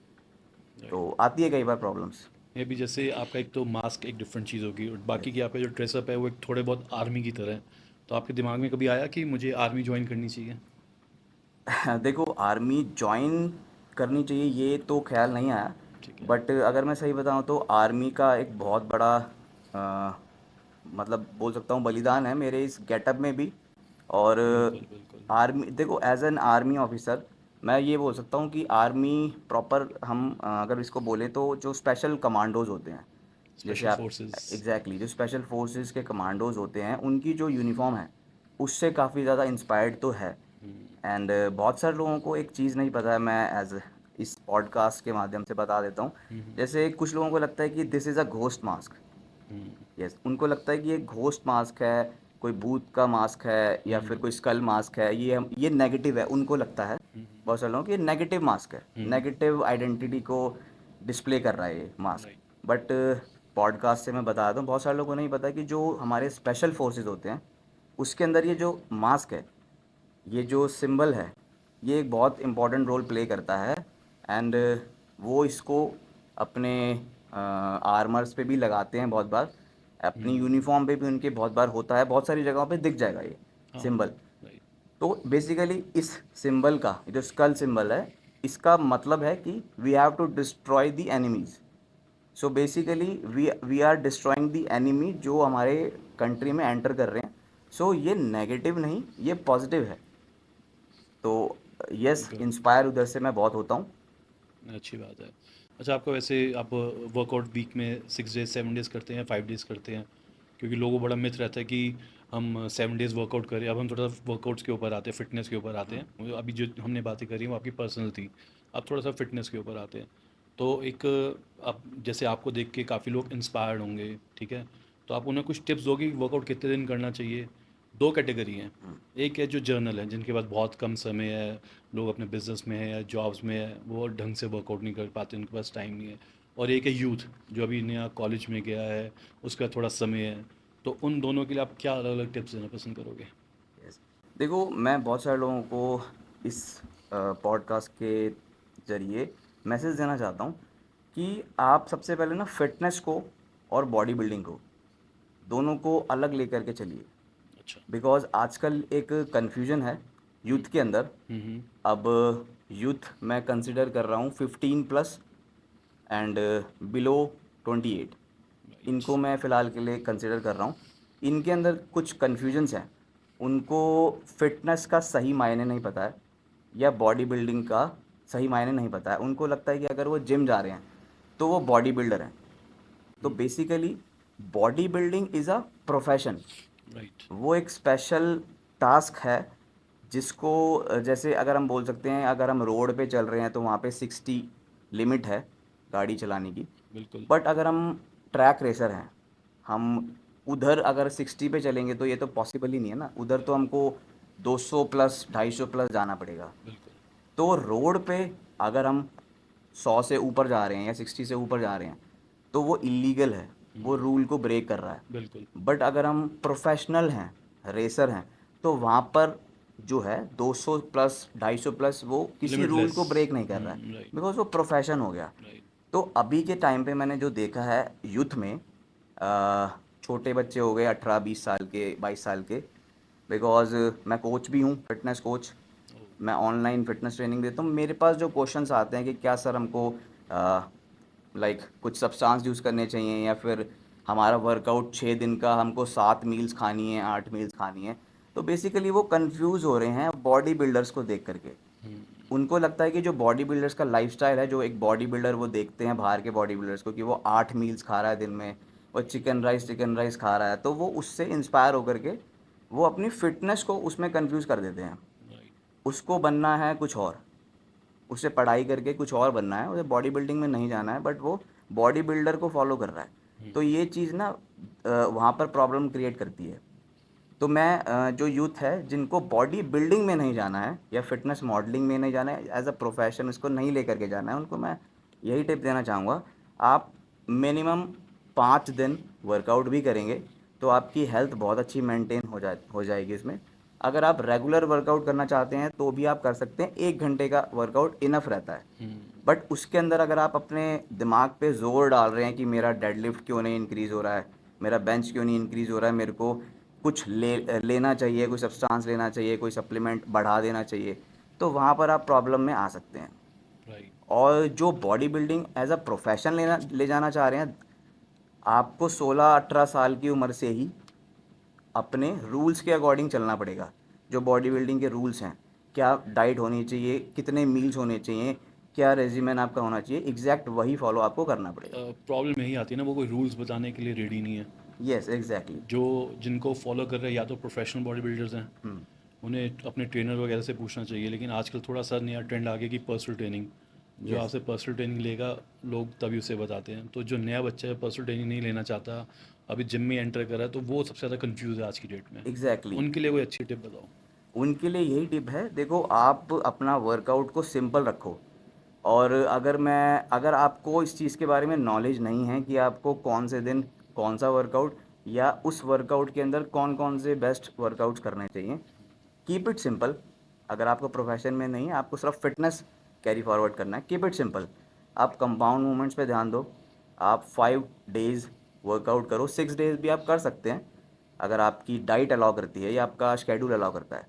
राइट। तो आती है कई बार प्रॉब्लम्स। ये भी जैसे आपका एक तो मास्क एक डिफरेंट चीज़ होगी और बाकी की यस आपका जो ड्रेसअप है वो एक थोड़े बहुत आर्मी की तरह है। तो आपके दिमाग में कभी आया कि मुझे आर्मी ज्वाइन करनी चाहिए? देखो आर्मी जॉइन करनी चाहिए ये तो ख्याल नहीं आया। ठीक है। बट अगर मैं सही बताऊं तो आर्मी का एक बहुत बड़ा मतलब बोल सकता हूँ बलिदान है मेरे इस गेटअप में भी। और बिल्कुल बिल्कुल। आर्मी देखो एज एन आर्मी ऑफिसर मैं ये बोल सकता हूँ कि आर्मी प्रॉपर हम अगर इसको बोले तो जो स्पेशल कमांडोज होते हैं, जैसे स्पेशल आप फोर्सेस। एग्जैक्टली जो स्पेशल फोर्सेस के कमांडोज होते हैं उनकी जो यूनिफॉर्म है उससे काफ़ी ज़्यादा इंस्पायर्ड तो है। एंड बहुत सारे लोगों को एक चीज़ नहीं पता है, मैं एज इस पॉडकास्ट के माध्यम से बता देता हूँ। जैसे कुछ लोगों को लगता है कि this is a ghost mask. Yes उनको लगता है कि ये घोस्ट मास्क है, कोई भूत का मास्क है या फिर कोई स्कल मास्क है, ये नेगेटिव है उनको लगता है। बहुत सारे लोगों को ये नेगेटिव मास्क है, नेगेटिव आइडेंटिटी को डिस्प्ले कर रहा है ये मास्क। राइट। बट पॉडकास्ट से मैं बता दूँ बहुत सारे लोगों को नहीं पता कि जो हमारे स्पेशल फोर्सेस होते हैं उसके अंदर ये जो मास्क है, ये जो सिंबल है, ये एक बहुत इम्पोर्टेंट रोल प्ले करता है। एंड वो इसको अपने आर्मर्स पे भी लगाते हैं बहुत बार, अपनी यूनिफॉर्म पे भी उनके बहुत बार होता है, बहुत सारी जगहों पे दिख जाएगा ये हाँ। सिंबल। राइट। तो बेसिकली इस सिंबल का जो स्कल सिंबल है इसका मतलब है कि we have to destroy the enemies. So basically we are destroying the enemy जो हमारे कंट्री में एंटर कर रहे हैं। सो ये नेगेटिव नहीं, ये पॉजिटिव है। तो यस गुड। इंस्पायर उधर से मैं बहुत होता हूँ। अच्छी बात है। अच्छा, आपका वैसे आप वर्कआउट वीक में 6 डेज 7 डेज करते हैं या 5 डेज करते हैं? क्योंकि लोगों को बड़ा मिथ रहता है कि हम 7 डेज वर्कआउट करें। अब हम थोड़ा सा वर्कआउट्स के ऊपर आते हैं, फिटनेस के ऊपर आते हैं। अभी जो हमने बातें करी वो आपकी पर्सनल थी। अब थोड़ा सा फिटनेस के ऊपर आते हैं। तो एक आप जैसे आपको देख के काफ़ी लोग इंस्पायर्ड होंगे, ठीक है? तो आप उन्हें कुछ टिप्स दोगे कि वर्कआउट कितने दिन करना चाहिए? दो कैटेगरी हैं। एक है जो जर्नल है, जिनके पास बहुत कम समय है, लोग अपने बिजनेस में है या जॉब्स में है, वो ढंग से वर्कआउट नहीं कर पाते, उनके पास टाइम नहीं है। और एक है यूथ, जो अभी नया कॉलेज में गया है, उसका थोड़ा समय है। तो उन दोनों के लिए आप क्या अलग अलग टिप्स देना पसंद करोगे? यस देखो मैं बहुत सारे लोगों को इस पॉडकास्ट के ज़रिए मैसेज देना चाहता हूँ कि आप सबसे पहले ना फिटनेस को और बॉडी बिल्डिंग को दोनों को अलग लेकर के चलिए। अच्छा। बिकॉज़ आजकल एक कन्फ्यूजन है यूथ के अंदर। हम्म। अब यूथ मैं कंसिडर कर रहा हूँ 15 प्लस एंड बिलो 28, राइट। इनको मैं फ़िलहाल के लिए कंसिडर कर रहा हूँ। इनके अंदर कुछ कन्फ्यूजन्स हैं। उनको फ़िटनेस का सही मायने नहीं पता है या बॉडी बिल्डिंग का सही मायने नहीं पता है। उनको लगता है कि अगर वो जिम जा रहे हैं तो वो बॉडी बिल्डर हैं। तो basically body building is a profession. Right. वो एक स्पेशल टास्क है जिसको जैसे अगर हम बोल सकते हैं अगर हम रोड पे चल रहे हैं तो वहाँ पे 60 लिमिट है गाड़ी चलाने की। बिल्कुल। बट अगर हम ट्रैक रेसर हैं, हम उधर अगर 60 पे चलेंगे तो ये तो पॉसिबल ही नहीं है ना। उधर तो हमको 200 प्लस 250 प्लस जाना पड़ेगा। बिल्कुल। तो रोड पे अगर हम 100 से ऊपर जा रहे हैं या 60 से ऊपर जा रहे हैं तो वो इलीगल है, वो रूल को ब्रेक कर रहा है। बिल्कुल। बट अगर हम प्रोफेशनल हैं, रेसर हैं, तो वहाँ पर जो है 200 प्लस 250 प्लस वो किसी रूल लिमिटलेस। को ब्रेक नहीं कर रहा है, राइट। बिकॉज वो प्रोफेशन हो गया। राइट। तो अभी के टाइम पे मैंने जो देखा है यूथ में, छोटे बच्चे हो गए 18-20 साल के, 22 साल के, बिकॉज मैं कोच भी हूँ, फिटनेस कोच। मैं ऑनलाइन फिटनेस ट्रेनिंग देता हूँ। मेरे पास जो क्वेश्चंस आते हैं कि क्या सर हमको लाइक कुछ सब्सटेंस यूज़ करने चाहिए, या फिर हमारा वर्कआउट 6 दिन का हमको 7 मील्स खानी है, 8 मील्स खानी है। तो बेसिकली वो कंफ्यूज हो रहे हैं बॉडी बिल्डर्स को देख करके। उनको लगता है कि जो बॉडी बिल्डर्स का लाइफस्टाइल है, जो एक बॉडी बिल्डर वो देखते हैं बाहर के बॉडी बिल्डर्स को कि वो 8 मील्स खा रहा है दिन में, और चिकन राइस खा रहा है, तो वो उससे इंस्पायर होकर के वो अपनी फिटनेस को उसमें कंफ्यूज कर देते हैं। राइट। उसको बनना है कुछ और, उसे पढ़ाई करके कुछ और बनना है, उसे बॉडी बिल्डिंग में नहीं जाना है, बट वो बॉडी बिल्डर को फॉलो कर रहा है। तो ये चीज़ ना वहाँ पर प्रॉब्लम क्रिएट करती है। तो मैं जो यूथ है जिनको बॉडी बिल्डिंग में नहीं जाना है या फिटनेस मॉडलिंग में नहीं जाना है, एज अ प्रोफेशन इसको नहीं लेकर के जाना है, उनको मैं यही टिप देना चाहूँगा। आप मिनिमम 5 दिन वर्कआउट भी करेंगे तो आपकी हेल्थ बहुत अच्छी मेंटेन हो जाएगी इसमें। अगर आप रेगुलर वर्कआउट करना चाहते हैं तो भी आप कर सकते हैं, 1 घंटे का वर्कआउट इनफ रहता है। बट उसके अंदर अगर आप अपने दिमाग पे ज़ोर डाल रहे हैं कि मेरा डेडलिफ्ट क्यों नहीं इंक्रीज़ हो रहा है, मेरा बेंच क्यों नहीं इंक्रीज़ हो रहा है, मेरे को कुछ लेना चाहिए, कोई सब्सटेंस लेना चाहिए, कोई सप्लीमेंट बढ़ा देना चाहिए, तो वहाँ पर आप प्रॉब्लम में आ सकते हैं। राइट। और जो body building as a profession ले जाना चाह रहे हैं, आपको 16-18 साल की उम्र से ही अपने रूल्स के अकॉर्डिंग चलना पड़ेगा। जो बॉडी बिल्डिंग के रूल्स हैं, क्या डाइट होनी चाहिए, कितने मील्स होने चाहिए, क्या रेजिमेन आपका होना चाहिए, एग्जैक्ट वही फॉलो आपको करना पड़ेगा। प्रॉब्लम यही आती है ना, वो कोई रूल्स बताने के लिए रेडी नहीं है। Yes, exactly. जो जिनको फॉलो कर रहे हैं या तो प्रोफेशनल बॉडी बिल्डर्स हैं, हम्म। उन्हें अपने ट्रेनर वगैरह से पूछना चाहिए। लेकिन आजकल थोड़ा सा नया ट्रेंड आ गया कि पर्सनल ट्रेनिंग, जो यस, आपसे पर्सनल ट्रेनिंग लेगा लोग तभी उसे बताते हैं। तो जो नया बच्चा है पर्सनल ट्रेनिंग नहीं लेना चाहता, अभी जिम में एंटर कर रहा है, तो वो सबसे ज़्यादा कंफ्यूज है आज की डेट में। एग्जैक्टली। उनके लिए कोई अच्छी टिप बताओ। उनके लिए यही टिप है, देखो आप अपना वर्कआउट को सिंपल रखो। और अगर आपको इस चीज़ के बारे में नॉलेज नहीं है कि आपको कौन से दिन कौन सा वर्कआउट, या उस वर्कआउट के अंदर कौन कौन से बेस्ट वर्कआउट्स करने चाहिए, कीप इट सिंपल। अगर आपको प्रोफेशन में नहीं है, आपको सिर्फ फिटनेस कैरी फॉरवर्ड करना है, कीप इट सिंपल। आप कंपाउंड मूवमेंट्स पे ध्यान दो। आप 5 डेज़ वर्कआउट करो, 6 डेज़ भी आप कर सकते हैं अगर आपकी डाइट अलाउ करती है या आपका शेड्यूल अलाउ करता है।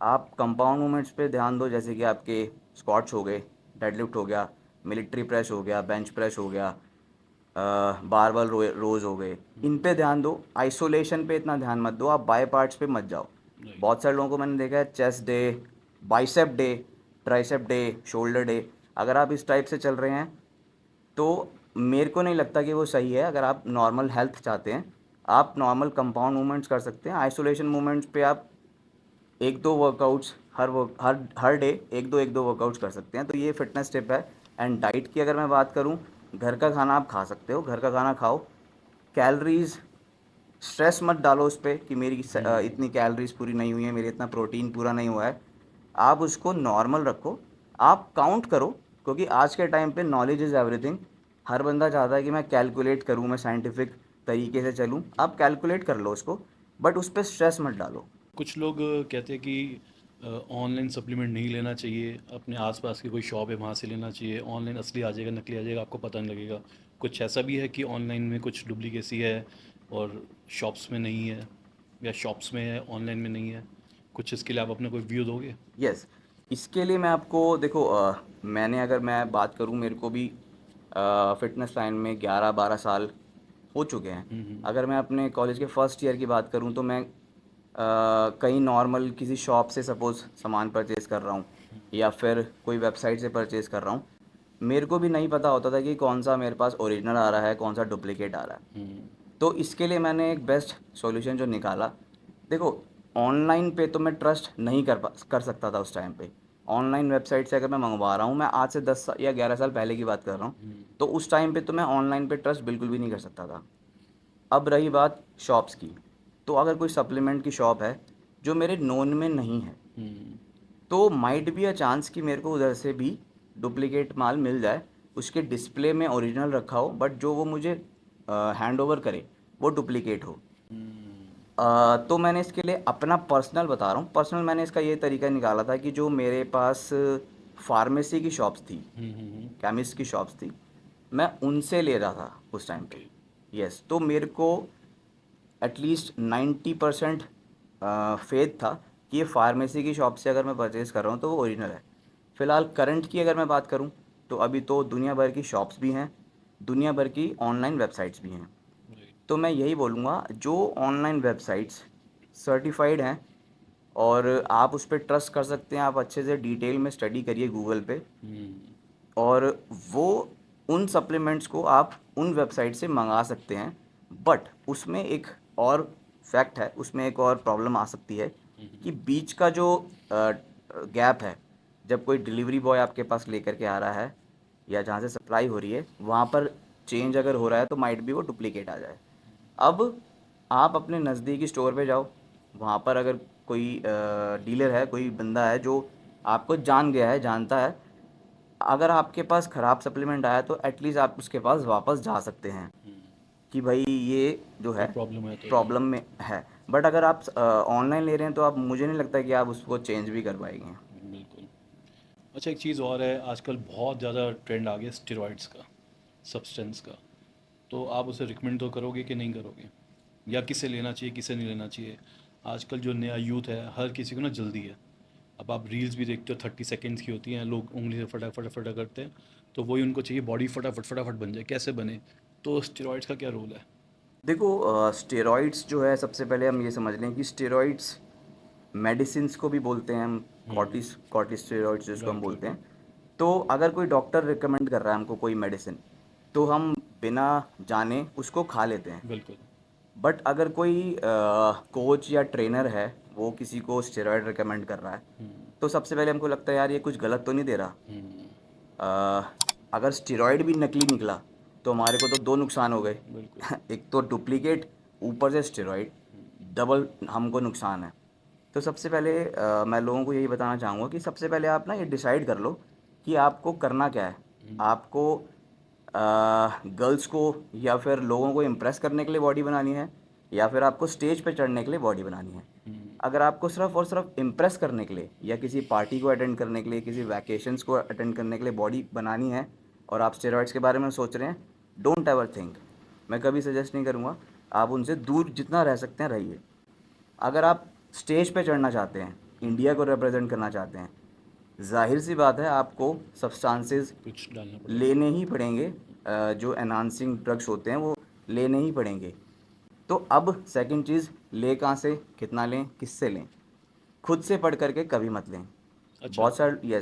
आप कंपाउंड मूवमेंट्स पे ध्यान दो, जैसे कि आपके स्क्वाट्स हो गए, डेडलिफ्ट हो गया, मिलिट्री प्रेस हो गया, बेंच प्रेस हो गया, बारबल रोज हो गए। इन पे ध्यान दो, आइसोलेशन पे इतना ध्यान मत दो, आप बाय पार्ट्स पे मत जाओ। राइट। बहुत सारे लोगों को मैंने देखा है chest day, bicep day, tricep day, shoulder day. अगर आप इस टाइप से चल रहे हैं तो मेरे को नहीं लगता कि वो सही है। अगर आप नॉर्मल हेल्थ चाहते हैं, आप नॉर्मल कंपाउंड मूवमेंट्स कर सकते हैं। आइसोलेशन मूवमेंट्स पे आप 1-2 वर्कआउट्स हर डे, एक दो वर्कआउट्स कर सकते हैं। तो ये फिटनेस टिप है। एंड डाइट की अगर मैं बात करूँ, घर का खाना आप खा सकते हो, घर का खाना खाओ। कैलोरीज, स्ट्रेस मत डालो उस पर कि मेरी इतनी कैलोरीज पूरी नहीं हुई है, मेरी इतना प्रोटीन पूरा नहीं हुआ है। आप उसको नॉर्मल रखो, आप काउंट करो, क्योंकि आज के टाइम पे नॉलेज इज़ एवरीथिंग। हर बंदा चाहता है कि मैं कैलकुलेट करूँ, मैं साइंटिफिक तरीके से चलूँ। आप कैलकुलेट कर लो उसको, बट उस पर स्ट्रेस मत डालो। कुछ लोग कहते हैं कि ऑनलाइन सप्लीमेंट नहीं लेना चाहिए, अपने आसपास की कोई शॉप है वहाँ से लेना चाहिए। ऑनलाइन असली आ जाएगा, नकली आ जाएगा, आपको पता नहीं लगेगा। कुछ ऐसा भी है कि ऑनलाइन में कुछ डुप्लीकेसी है और शॉप्स में नहीं है, या शॉप्स में है ऑनलाइन में नहीं है? कुछ इसके लिए आप अपना कोई व्यू दोगे? यस, इसके लिए मैं आपको देखो, अगर मैं बात करूँ, मेरे को भी फिटनेस लाइन में 11-12 साल हो चुके हैं। अगर मैं अपने कॉलेज के फर्स्ट ईयर की बात करूँ तो मैं कहीं नॉर्मल किसी शॉप से सपोज़ सामान परचेज़ कर रहा हूँ, या फिर कोई वेबसाइट से परचेज़ कर रहा हूँ। मेरे को भी नहीं पता होता था कि कौन सा मेरे पास ओरिजिनल आ रहा है, कौन सा डुप्लीकेट आ रहा है। तो इसके लिए मैंने एक बेस्ट सॉल्यूशन जो निकाला, देखो ऑनलाइन पे तो मैं ट्रस्ट नहीं कर सकता था उस टाइम पे। ऑनलाइन वेबसाइट से अगर मैं मंगवा रहा हूँ, मैं आज से 10 या 11 साल पहले की बात कर रहा हूँ, तो उस टाइम पे तो मैं ऑनलाइन पे ट्रस्ट बिल्कुल भी नहीं कर सकता था। अब रही बात शॉप्स की, तो अगर कोई सप्लीमेंट की शॉप है, जो मेरे नोन में नहीं है। तो माइट बी अ चांस कि मेरे को उधर से भी डुप्लीकेट माल मिल जाए, उसके डिस्प्ले में ओरिजिनल रखा हो बट जो वो मुझे हैंड ओवर करे वो डुप्लीकेट हो। तो मैंने इसके लिए अपना पर्सनल बता रहा हूँ, पर्सनल मैंने इसका ये तरीका निकाला था कि जो मेरे पास फार्मेसी की शॉप्स थी, केमिस्ट की शॉप्स थी, मैं उनसे ले रहा था उस टाइम पे। यस, तो मेरे को एटलीस्ट 90% फेथ था कि ये फार्मेसी की शॉप से अगर मैं परचेज़ कर रहा हूँ तो वो ओरिजिनल है। फ़िलहाल करंट की अगर मैं बात करूँ तो अभी तो दुनिया भर की शॉप्स भी हैं, दुनिया भर की ऑनलाइन वेबसाइट्स भी हैं। तो मैं यही बोलूँगा, जो ऑनलाइन वेबसाइट्स सर्टिफाइड हैं और आप उस पर ट्रस्ट कर सकते हैं, आप अच्छे से डिटेल में स्टडी करिए गूगल पे, और वो उन सप्लीमेंट्स को आप उन वेबसाइट से मंगा सकते हैं। बट उसमें एक और फैक्ट है, उसमें एक और प्रॉब्लम आ सकती है कि बीच का जो गैप है, जब कोई डिलीवरी बॉय आपके पास लेकर के आ रहा है या जहाँ से सप्लाई हो रही है वहाँ पर चेंज अगर हो रहा है तो माइट भी वो डुप्लीकेट आ जाए। अब आप अपने नज़दीकी स्टोर पे जाओ, वहाँ पर अगर कोई डीलर है, कोई बंदा है जो आपको जान गया है, जानता है, अगर आपके पास ख़राब सप्लीमेंट आया तो एटलीस्ट आप उसके पास वापस जा सकते हैं कि भाई ये जो कोई है प्रॉब्लम है तो प्रॉब्लम में है। बट अगर आप ऑनलाइन ले रहे हैं तो आप, मुझे नहीं लगता कि आप उसको चेंज भी कर पाएंगे। बिल्कुल। अच्छा, एक चीज़ और है, आजकल बहुत ज़्यादा ट्रेंड आ गया स्टेरॉइड्स का, सब्सटेंस का। तो आप उसे रिकमेंड तो करोगे कि नहीं करोगे, या किसे लेना चाहिए किसे नहीं लेना चाहिए? आजकल जो नया यूथ है, हर किसी को ना जल्दी है। अब आप रील्स भी देखते हो, 30 सेकेंड्स की होती हैं, लोग उंगली से फटाफट फटा करते हैं, तो वही उनको चाहिए बॉडी फटाफट फटाफट बन जाए। कैसे बने? तो स्टेरॉइड्स का क्या रोल है? देखो, स्टेरॉइड्स जो है, सबसे पहले हम ये समझ लें कि स्टेरॉइड्स मेडिसिन्स को भी बोलते हैं हम, कॉर्टिस्टेरॉइड्स जिसको हम राइट, बोलते राइट। हैं। तो अगर कोई डॉक्टर रिकमेंड कर रहा है हमको कोई मेडिसिन, तो हम बिना जाने उसको खा लेते हैं। बिल्कुल। बट अगर कोई कोच या ट्रेनर है, वो किसी को स्टेरॉइड रिकमेंड कर रहा है, तो सबसे पहले हमको लगता है यार ये कुछ गलत तो नहीं दे रहा। अगर स्टेरॉइड भी नकली निकला तो हमारे को तो दो नुकसान हो गए। बिल्कुल। एक तो डुप्लीकेट, ऊपर से स्टेरॉइड, डबल हमको नुकसान है। तो सबसे पहले मैं लोगों को यही बताना चाहूँगा कि सबसे पहले आप ना ये डिसाइड कर लो कि आपको करना क्या है। आपको गर्ल्स को या फिर लोगों को इम्प्रेस करने के लिए बॉडी बनानी है, या फिर आपको स्टेज पे चढ़ने के लिए बॉडी बनानी है। अगर आपको सिर्फ और सिर्फ इम्प्रेस करने के लिए या किसी पार्टी को अटेंड करने के लिए, किसी वैकेशंस को अटेंड करने के लिए बॉडी बनानी है और आप स्टेरॉइड्स के बारे में सोच रहे हैं, डोंट एवर थिंक। मैं कभी सजेस्ट नहीं करूँगा, आप उनसे दूर जितना रह सकते हैं रहिए। अगर आप स्टेज पे चढ़ना चाहते हैं, इंडिया को रिप्रेजेंट करना चाहते हैं, जाहिर सी बात है आपको सब्सटेंसेस कुछ डालना पड़ेगा। लेने ही पड़ेंगे। जो एनहांसिंग ड्रग्स होते हैं वो लेने ही पड़ेंगे। तो अब सेकंड चीज़, ले कहाँ से, कितना लें, किससे लें, खुद से पढ़ करके कभी मत लें। अच्छा।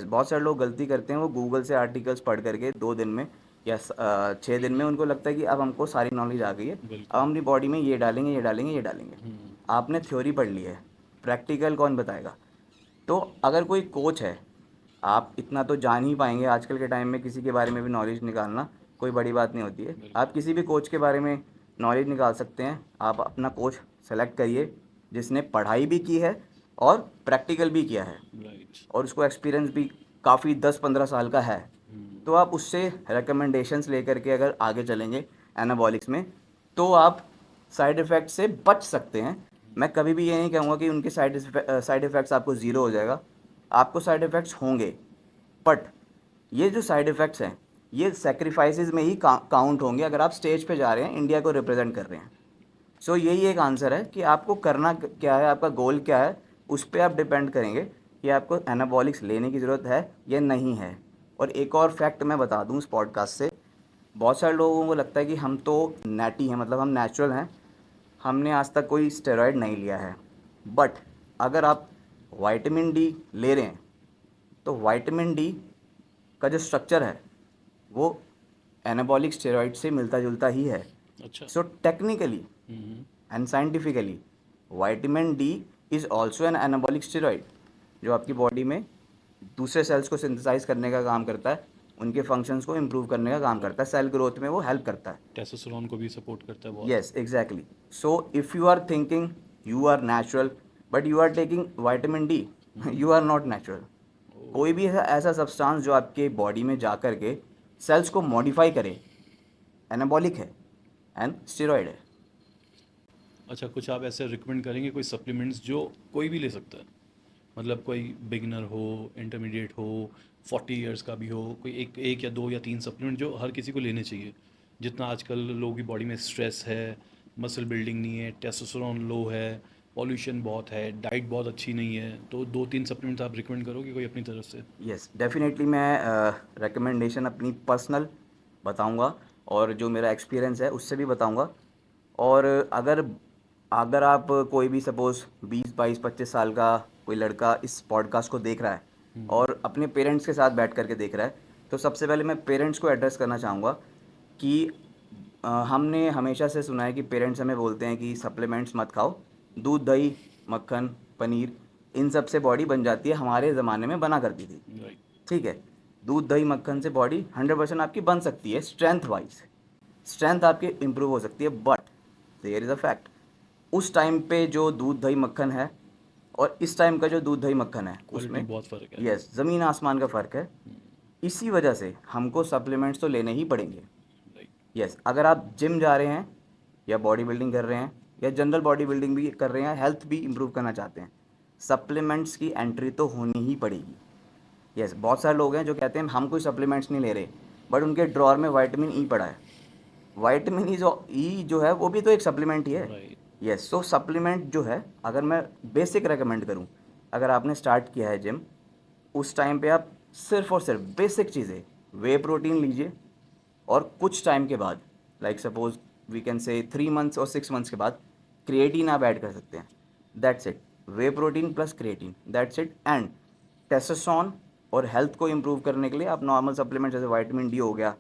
बहुत सारे लोग गलती करते हैं, वो गूगल से आर्टिकल्स पढ़ करके 2 दिन में या 6 दिन में उनको लगता है कि अब हमको सारी नॉलेज आ गई है, अब बिल्कुल। हम अपनी बॉडी में ये डालेंगे, ये डालेंगे, ये डालेंगे। आपने थ्योरी पढ़ ली है, प्रैक्टिकल कौन बताएगा? तो अगर कोई कोच है, आप इतना तो जान ही पाएंगे। आजकल के टाइम में किसी के बारे में भी नॉलेज निकालना कोई बड़ी बात नहीं होती है। बिल्कुल। आप किसी भी कोच के बारे में नॉलेज निकाल सकते हैं। आप अपना कोच सेलेक्ट करिए जिसने पढ़ाई भी की है और प्रैक्टिकल भी किया है, राइट। और उसको एक्सपीरियंस भी काफ़ी 10-15 साल का है। तो आप उससे रिकमेंडेशंस लेकर के अगर आगे चलेंगे एनाबॉलिक्स में, तो आप साइड इफ़ेक्ट से बच सकते हैं। मैं कभी भी ये नहीं कहूँगा कि उनके साइड इफ़ेक्ट्स आपको ज़ीरो हो जाएगा, आपको साइड इफ़ेक्ट्स होंगे। बट ये जो साइड इफ़ेक्ट्स हैं, ये सेक्रीफाइसेस में ही काउंट होंगे अगर आप स्टेज पे जा रहे हैं, इंडिया को रिप्रेजेंट कर रहे हैं। सो यही एक आंसर है कि आपको करना क्या है, आपका गोल क्या है, उस पर आप डिपेंड करेंगे कि आपको एनाबॉलिक्स लेने की ज़रूरत है या नहीं है। और एक और फैक्ट मैं बता दूं इस पॉडकास्ट से, बहुत सारे लोगों को लगता है कि हम तो नेटी हैं, मतलब हम नेचुरल हैं, हमने आज तक कोई स्टेरॉयड नहीं लिया है। बट अगर आप विटामिन डी ले रहे हैं तो विटामिन डी का जो स्ट्रक्चर है वो एनाबॉलिक स्टेरॉइड से मिलता जुलता ही है। अच्छा। So technically and scientifically vitamin D is also an anabolic steroid, जो आपकी बॉडी में दूसरे सेल्स को सिंथेसाइज करने का काम करता है, उनके फंक्शंस को इम्प्रूव करने का काम करता है, सेल ग्रोथ में वो हेल्प करता है। टेस्टोस्टेरोन को भी सपोर्ट करता है बहुत। Yes, exactly. So if you are thinking you are natural but you are taking vitamin D, you are not natural. कोई भी ऐसा सब्सटेंस जो आपके बॉडी में जा कर के सेल्स को मॉडिफाई करे, एनाबॉलिक है एंड स्टेरॉयड है। अच्छा, कुछ आप ऐसे रिकमेंड करेंगे कोई सप्लीमेंट्स जो कोई भी ले सकता है? मतलब कोई बिगिनर हो, इंटरमीडिएट हो, 40 इयर्स का भी हो, कोई एक एक या दो या तीन सप्लीमेंट जो हर किसी को लेने चाहिए? जितना आजकल लोगों की बॉडी में स्ट्रेस है, मसल बिल्डिंग नहीं है, टेस्टोस्टेरोन लो है, पॉल्यूशन बहुत है, डाइट बहुत अच्छी नहीं है, तो दो तीन सप्लीमेंट्स आप रिकमेंड करोगे कोई अपनी तरफ से? यस, डेफिनेटली मैं रिकमेंडेशन अपनी पर्सनल बताऊंगा और जो मेरा एक्सपीरियंस है उससे भी बताऊंगा। और अगर अगर आप कोई भी सपोज़ 20 22 25 साल का कोई लड़का इस पॉडकास्ट को देख रहा है और अपने पेरेंट्स के साथ बैठ करके देख रहा है, तो सबसे पहले मैं पेरेंट्स को एड्रेस करना चाहूँगा कि हमने हमेशा से सुना है कि पेरेंट्स हमें बोलते हैं कि सप्लीमेंट्स मत खाओ, दूध दही मक्खन पनीर इन सब से बॉडी बन जाती है, हमारे ज़माने में बना करती थी। राइट। ठीक है, दूध दही मक्खन से बॉडी 100% आपकी बन सकती है, स्ट्रेंथ वाइज स्ट्रेंथ आपकी इम्प्रूव हो सकती है। But there is a fact, उस टाइम पे जो दूध दही मक्खन है और इस टाइम का जो दूध दही मक्खन है क्वालिटी उसमें बहुत फ़र्क है। यस ज़मीन आसमान का फ़र्क है। इसी वजह से हमको सप्लीमेंट्स तो लेने ही पड़ेंगे। राइट। यस, अगर आप जिम जा रहे हैं या बॉडी बिल्डिंग कर रहे हैं या जनरल बॉडी बिल्डिंग भी कर रहे हैं, हेल्थ भी इम्प्रूव करना चाहते हैं, सप्लीमेंट्स की एंट्री तो होनी ही पड़ेगी। यस, बहुत सारे लोग हैं जो कहते हैं हम कोई सप्लीमेंट्स नहीं ले रहे, बट उनके ड्रॉअर में विटामिन ई पड़ा है। विटामिन ई जो है वो भी तो एक सप्लीमेंट ही है। राइट। यस, सो सप्लीमेंट जो है, अगर मैं बेसिक रेकमेंड करूं, अगर आपने स्टार्ट किया है जिम, उस टाइम पे आप सिर्फ और सिर्फ बेसिक चीज़ें, वे प्रोटीन लीजिए और कुछ टाइम के बाद, like suppose we can say 3 months और 6 मंथ्स के बाद क्रिएटिन आप ऐड कर सकते हैं। That's it, way protein plus creatine, that's it. And testosterone और हेल्थ को इम्प्रूव करने के लिए आप नॉर्मल सप्लीमेंट जैसे विटामिन डी हो गया,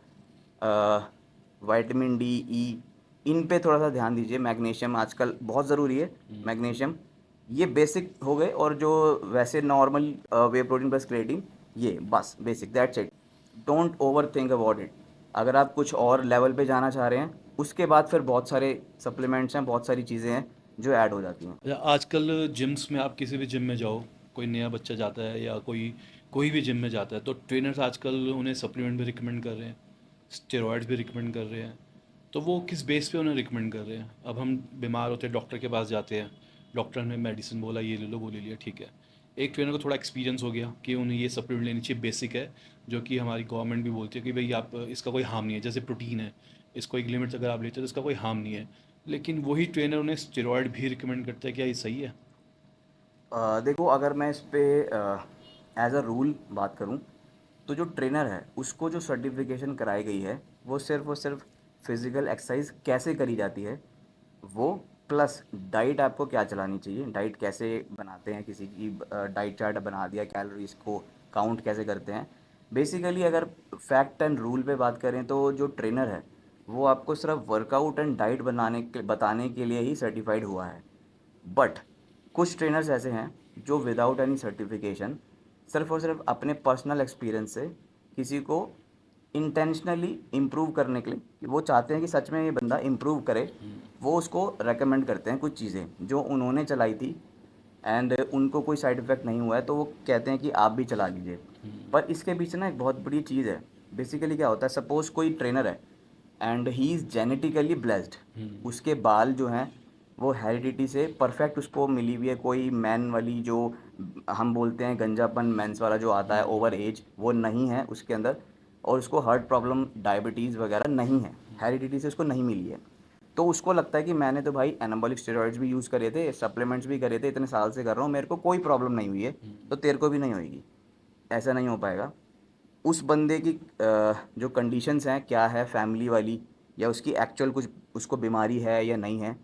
विटामिन डी ई, इन पे थोड़ा सा ध्यान दीजिए। मैग्नीशियम आजकल बहुत ज़रूरी है, मैग्नीशियम, ये बेसिक हो गए। और जो वैसे normal way protein plus creatine, ये बस basic, that's it. Don't over think about it. अगर आप कुछ और लेवल पे जाना चाह रहे हैं, उसके बाद फिर बहुत सारे सप्लीमेंट्स हैं, बहुत सारी चीज़ें हैं जो ऐड हो जाती हैं। अच्छा, आजकल जिम्स में आप किसी भी जिम में जाओ, कोई नया बच्चा जाता है या कोई कोई भी जिम में जाता है, तो ट्रेनर्स आजकल उन्हें सप्लीमेंट भी रिकमेंड कर रहे हैं, स्टेरॉइड्स भी रिकमेंड कर रहे हैं। तो वो किस बेस पे उन्हें रिकमेंड कर रहे हैं? अब हम बीमार होते हैं, डॉक्टर के पास जाते हैं, डॉक्टर ने मेडिसिन बोला ये ले लो, वो ले लिया, ठीक है। एक ट्रेनर को थोड़ा एक्सपीरियंस हो गया कि उन्हें ये सप्लीमेंट लेनी चाहिए, बेसिक है, जो कि हमारी गवर्नमेंट भी बोलती है कि भाई आप इसका कोई हार्म नहीं है, जैसे प्रोटीन है, इसको एक लिमिट अगर आप लेते हो तो इसका कोई हार्म नहीं है। लेकिन वही ट्रेनर उन्हें स्टेरॉयड भी रिकमेंड करता है, क्या ये सही है? देखो, अगर मैं इस पे एज अ रूल बात करूं, तो जो ट्रेनर है उसको जो सर्टिफिकेशन कराई गई है वो सिर्फ और सिर्फ फिज़िकल एक्सरसाइज कैसे करी जाती है वो, प्लस डाइट आपको क्या चलानी चाहिए, डाइट कैसे बनाते हैं, किसी की डाइट चार्ट बना दिया, कैलोरीज को काउंट कैसे करते हैं। बेसिकली अगर फैक्ट एंड रूल पे बात करें तो जो ट्रेनर है वो आपको सिर्फ वर्कआउट एंड डाइट बताने के लिए ही सर्टिफाइड हुआ है। बट कुछ ट्रेनर्स ऐसे हैं जो विदाउट एनी सर्टिफिकेशन सिर्फ और सिर्फ अपने पर्सनल एक्सपीरियंस से किसी को इंटेंशनली इम्प्रूव करने के लिए, कि वो चाहते हैं कि सच में ये बंदा इम्प्रूव करे, वो उसको रेकमेंड करते हैं कुछ चीज़ें जो उन्होंने चलाई थी एंड उनको कोई साइड इफ़ेक्ट नहीं हुआ है, तो वो कहते हैं कि आप भी चला लीजिए। पर इसके पीछे ना एक बहुत बड़ी चीज़ है। बेसिकली क्या होता है, सपोज़ कोई ट्रेनर है and he is genetically blessed, उसके बाल जो हैं वो हेरिडिटी से परफेक्ट उसको मिली हुई है, कोई मैन वाली जो हम बोलते हैं गंजापन मेंस वाला जो आता है ओवर एज, वो नहीं है उसके अंदर। और उसको हार्ट प्रॉब्लम डायबिटीज़ वगैरह नहीं है, हेरिडिटी से उसको नहीं मिली है। तो उसको लगता है कि मैंने तो भाई एनाबॉलिक स्टेरॉइड्स भी यूज़ करे थे, सप्लीमेंट्स भी करे थे, इतने साल से कर रहा हूँ, मेरे को कोई प्रॉब्लम नहीं हुई है, तो तेरे को भी नहीं होएगी। ऐसा नहीं हो पाएगा। उस बंदे की जो कंडीशंस हैं क्या है फैमिली वाली, या उसकी एक्चुअल कुछ उसको बीमारी है या नहीं है,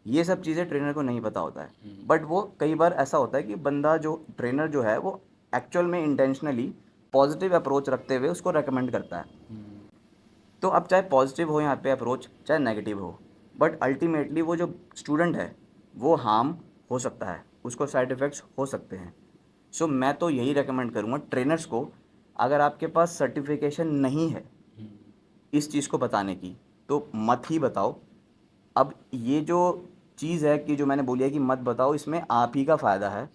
ये सब चीज़ें ट्रेनर को नहीं पता होता है। बट वो कई बार ऐसा होता है कि बंदा जो ट्रेनर जो है वो एक्चुअल में इंटेंशनली पॉजिटिव अप्रोच रखते हुए उसको रेकमेंड करता है। तो अब चाहे पॉजिटिव हो यहाँ पे अप्रोच, चाहे नेगेटिव हो, बट अल्टीमेटली वो जो स्टूडेंट है वो हार्म हो सकता है, उसको साइड इफ़ेक्ट्स हो सकते हैं। सो मैं तो यही रेकमेंड करूँगा ट्रेनर्स को, अगर आपके पास सर्टिफिकेशन नहीं है इस चीज़ को बताने की, तो मत ही बताओ। अब ये जो चीज़ है कि जो मैंने बोली है कि मत बताओ, इसमें आप ही का फ़ायदा है।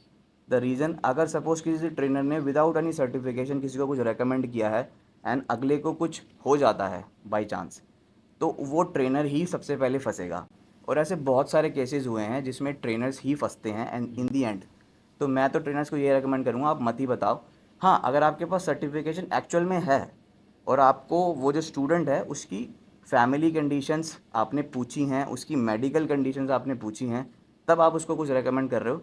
द रीज़न, अगर सपोज़ किसी ट्रेनर ने विदाउट एनी सर्टिफिकेशन किसी को कुछ रेकमेंड किया है एंड अगले को कुछ हो जाता है बाई चांस, तो वो ट्रेनर ही सबसे पहले फंसेगा। और ऐसे बहुत सारे केसेस हुए हैं जिसमें ट्रेनर्स ही फंसते हैं एंड इन दी एंड। तो मैं तो ट्रेनर्स को ये रेकमेंड करूँगा, आप मत ही बताओ। हाँ, अगर आपके पास सर्टिफिकेशन एक्चुअल में है और आपको वो जो स्टूडेंट है उसकी फैमिली कंडीशंस आपने पूछी हैं, उसकी मेडिकल कंडीशंस आपने पूछी हैं, तब आप उसको कुछ रेकमेंड कर रहे हो,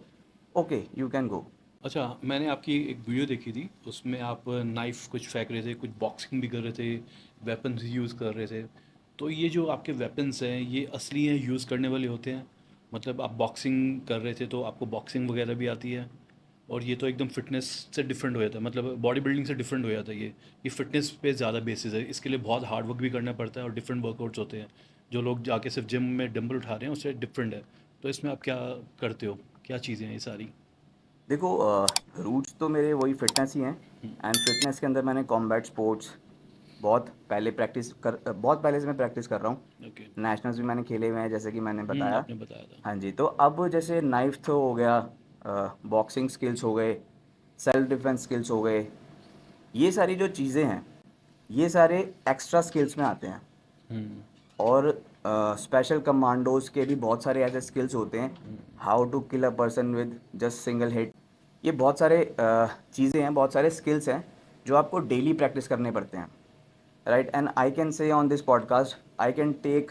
ओके यू कैन गो। अच्छा, मैंने आपकी एक वीडियो देखी थी, उसमें आप नाइफ़ कुछ फेंक रहे थे, कुछ बॉक्सिंग भी कर रहे थे, वेपन्स यूज़ कर रहे थे। तो ये जो आपके वेपन्स हैं, ये असली हैं, यूज़ करने वाले होते हैं? मतलब आप बॉक्सिंग कर रहे थे तो आपको बॉक्सिंग वगैरह भी आती है? और ये तो एकदम फिटनेस से डिफरेंट हो जाता है, मतलब बॉडी बिल्डिंग से डिफरेंट हो जाता है ये फिटनेस पे ज़्यादा बेसिस है, इसके लिए बहुत हार्ड वर्क भी करना पड़ता है और डिफरेंट वर्कआउट्स होते हैं। जो लोग जाके सिर्फ जिम में डंबल उठा रहे हैं उससे डिफरेंट है। तो इसमें आप क्या करते हो, क्या चीज़ें हैं ये सारी? देखो, रूट्स तो मेरे वही फिटनेस ही हैं एंड फिटनेस के अंदर मैंने कॉम्बैट स्पोर्ट्स बहुत पहले से मैं प्रैक्टिस कर रहा हूँ। ओके। नेशनल्स भी मैंने खेले हुए हैं जैसे कि मैंने बताया। आपने बताया था। हाँ जी, तो अब जैसे नाइफ थ्रो हो गया, बॉक्सिंग स्किल्स हो गए, सेल्फ डिफेंस स्किल्स हो गए, ये सारी जो चीज़ें हैं ये सारे एक्स्ट्रा स्किल्स में आते हैं। हम्म। और स्पेशल कमांडोज के भी बहुत सारे ऐसे स्किल्स होते हैं, how to kill a person with just single hit. ये बहुत सारे चीज़ें हैं, बहुत सारे स्किल्स हैं जो आपको डेली प्रैक्टिस करने पड़ते हैं, right. And I can say on this podcast I can take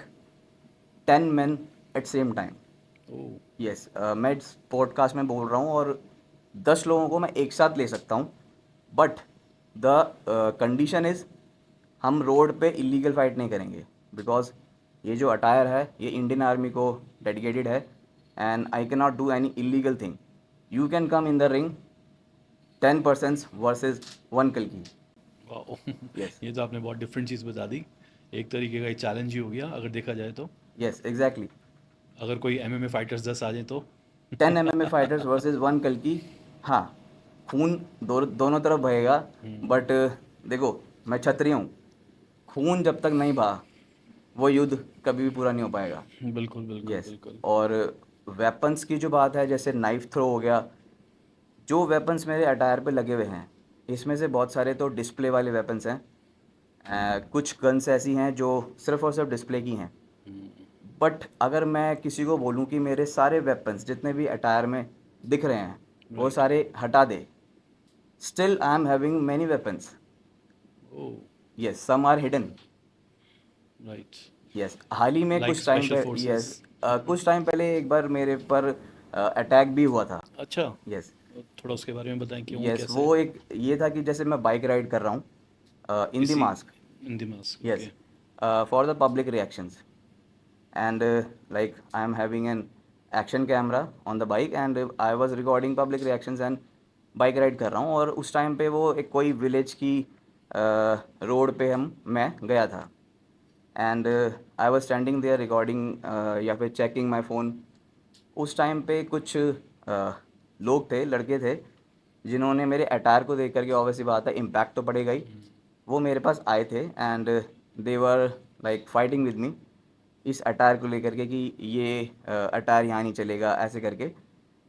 10 men at same time. Oh. Yes, मैं इस पॉडकास्ट में बोल रहा हूँ और 10 लोगों को मैं एक साथ ले सकता हूँ। बट द कंडीशन इज़, हम रोड पे इलीगल फाइट नहीं करेंगे, बिकॉज ये जो अटायर है ये इंडियन आर्मी को डेडिकेटेड है and I can not do any illegal thing. You can come in the ring 10 persons versus 1 कल की। वाह। यस, ये तो आपने बहुत डिफरेंट चीज़ बता दी। एक तरीके का ये चैलेंज ही हो गया अगर देखा जाए तो। Yes exactly. अगर कोई एमएमए फाइटर्स 10 आ जाए तो। 10 MMA फाइटर्स वर्सेज 1 कल की। हाँ, खून दोनों तरफ बहेगा। हम्म। बट देखो, मैं क्षत्रिय हूँ, खून जब तक नहीं बहा वो युद्ध कभी भी पूरा नहीं हो पाएगा। बिल्कुल बिल्कुल यस। बिल्कुल। और वेपन्स की जो बात है, जैसे नाइफ थ्रो हो गया, जो वेपन्स मेरे अटायर पे लगे हुए हैं इसमें से बहुत सारे तो डिस्प्ले वाले वेपन्स हैं। कुछ गन्स ऐसी हैं जो सिर्फ़ और सिर्फ डिस्प्ले की हैं। बट अगर मैं किसी को बोलूँ कि मेरे सारे वेपन्स जितने भी अटायर में दिख रहे हैं वो राइट। सारे हटा दे, still I am having many weapons. Oh. Yes, some are hidden. Right. Yes, हाल ही में लाइक कुछ टाइम स्पेशल पे, फोर्सेस। यस, कुछ टाइम पहले एक बार मेरे पर अटैक भी हुआ था। अच्छा। यस। थोड़ा उसके बारे में बताएं, क्यों, यस, कैसे? वो एक ये था कि जैसे मैं बाइक राइड कर रहा हूँ इन दी किसी mask. In the mask, yes, okay. For the public reactions and like I am having an action camera on the bike and I was recording public reactions and bike ride कर रहा हूँ। और उस टाइम पे वो एक कोई विलेज की रोड पे मैं गया था and I was standing there recording या फिर चेकिंग माय फ़ोन। उस टाइम पे कुछ लोग थे, लड़के थे, जिन्होंने मेरे अटायर को देख करके, ऑब्वियसली बात है इम्पैक्ट तो पड़ेगा ही, वो मेरे पास आए थे and they were like fighting with me इस अटायर को लेकर के कि ये अटायर यहाँ नहीं चलेगा ऐसे करके।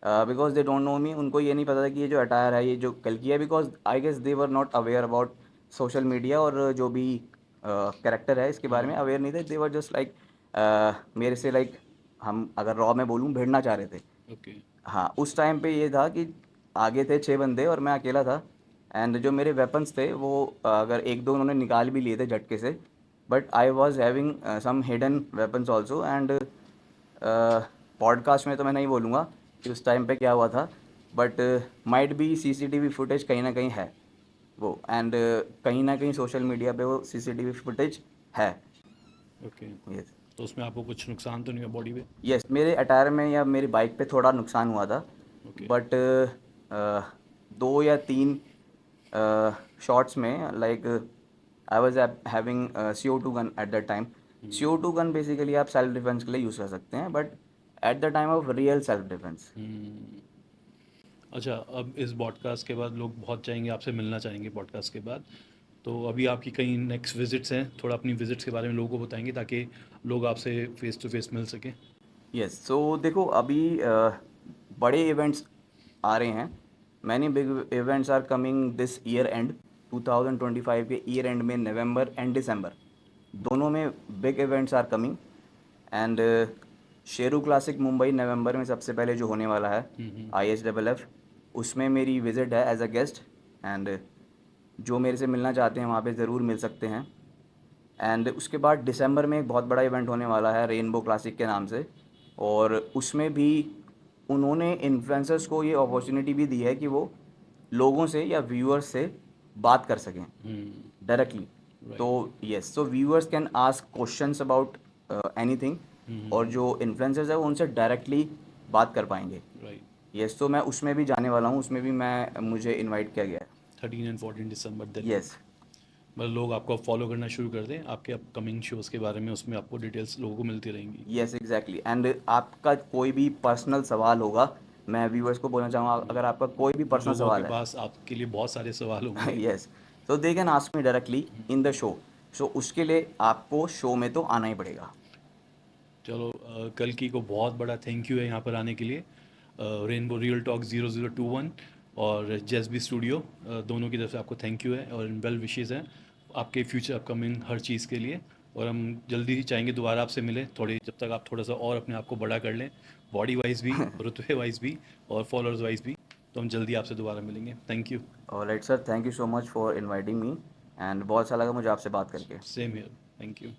बिकॉज दे डोंट नो मी, उनको ये नहीं पता था कि ये जो अटायर है ये जो कल की है, because I guess they were not aware about social media और जो भी कैरेक्टर है इसके बारे में अवेयर नहीं थे। दे वर जस्ट लाइक मेरे से लाइक, हम अगर रॉ में बोलूँ, भिड़ना चाह रहे थे। ओके। हाँ, उस टाइम पे ये था कि आगे थे 6 बंदे और मैं अकेला था एंड जो मेरे वेपन्स थे वो अगर एक दो उन्होंने निकाल भी लिए थे झटके से, but I was having some hidden weapons also and podcast में तो मैं नहीं बोलूँगा कि उस टाइम पे क्या हुआ था, but might be CCTV footage कहीं ना कहीं है वो एंड कहीं ना कहीं सोशल मीडिया पे वो सीसीटीवी फुटेज है। ओके। यस। तो उसमें आपको कुछ नुकसान तो नहीं हुआ बॉडी पे? यस, मेरे अटायर में या मेरी बाइक पे थोड़ा नुकसान हुआ था, ओके। बट 2 या 3 शॉट्स में like I was having CO2 gun at that time. CO2 gun basically आप सेल्फ डिफेंस के लिए यूज़ कर सकते हैं, but at the time of real self defence. Hmm. अच्छा, अब इस पॉडकास्ट के बाद लोग बहुत चाहेंगे, आपसे मिलना चाहेंगे पॉडकास्ट के बाद। तो अभी आपकी कहीं नेक्स्ट विजिट्स हैं, थोड़ा अपनी विजिट्स के बारे में लोगों को बताएंगे ताकि लोग आपसे फेस टू फेस मिल सकें। यस, सो देखो अभी बड़े इवेंट्स आ रहे हैं। Many big events are coming this year and 2025 के ईयर एंड में नवंबर एंड दिसंबर दोनों में big events are coming. And Sheru Classic Mumbai नवंबर में सबसे पहले जो होने वाला है ISFF, उसमें मेरी विज़िट है एज अ गेस्ट। एंड जो मेरे से मिलना चाहते हैं वहाँ पे ज़रूर मिल सकते हैं। एंड उसके बाद दिसंबर में एक बहुत बड़ा इवेंट होने वाला है रेनबो क्लासिक के नाम से, और उसमें भी उन्होंने इन्फ्लुएंसर्स को ये अपॉर्चुनिटी भी दी है कि वो लोगों से या व्यूअर्स से बात कर सकें डायरेक्टली। तो right. Yes, so viewers can ask questions about anything, और जो इन्फ्लुएंसर्स है वो उनसे डायरेक्टली बात कर पाएंगे। राइट। यस, तो मैं उसमें भी जाने वाला हूँ, उसमें भी मुझे इनवाइट किया गया 13 एंड 14 दिसंबर है। दिल्ली। यस मतलब लोग आपको फॉलो करना शुरू कर दें आपके अपकमिंग शोज़ के बारे में, उसमें आपको डिटेल्स लोगों को मिलती रहेंगी। Yes exactly. एंड आपका कोई भी पर्सनल सवाल होगा, मैं व्यूअर्स को बोलना चाहूँगा, अगर आपका कोई भी पर्सनल लोगों के सवाल पास आपके लिए बहुत सारे सवाल है होंगे। Yes, so they can ask me directly in the show. So उसके लिए आपको शो में तो आना ही पड़ेगा। चलो कल की को बहुत बड़ा थैंक यू है यहाँ पर आने के लिए। रेनबो रियल टॉक 0021 और जेसबी स्टूडियो दोनों की तरफ से आपको थैंक यू है और वेल विशेज़ हैं आपके फ्यूचर अपकमिंग हर चीज़ के लिए। और हम जल्दी ही चाहेंगे दोबारा आपसे मिलें, थोड़ी जब तक आप थोड़ा सा और अपने आप को बड़ा कर लें, बॉडी वाइज भी, रुतबे वाइज भी और फॉलोअर्स वाइज भी। तो हम जल्दी आपसे दोबारा मिलेंगे। Thank you. Alright sir, thank you so much for inviting me, and बहुत अच्छा लगा मुझे आपसे बात करके। Same here. Thank you.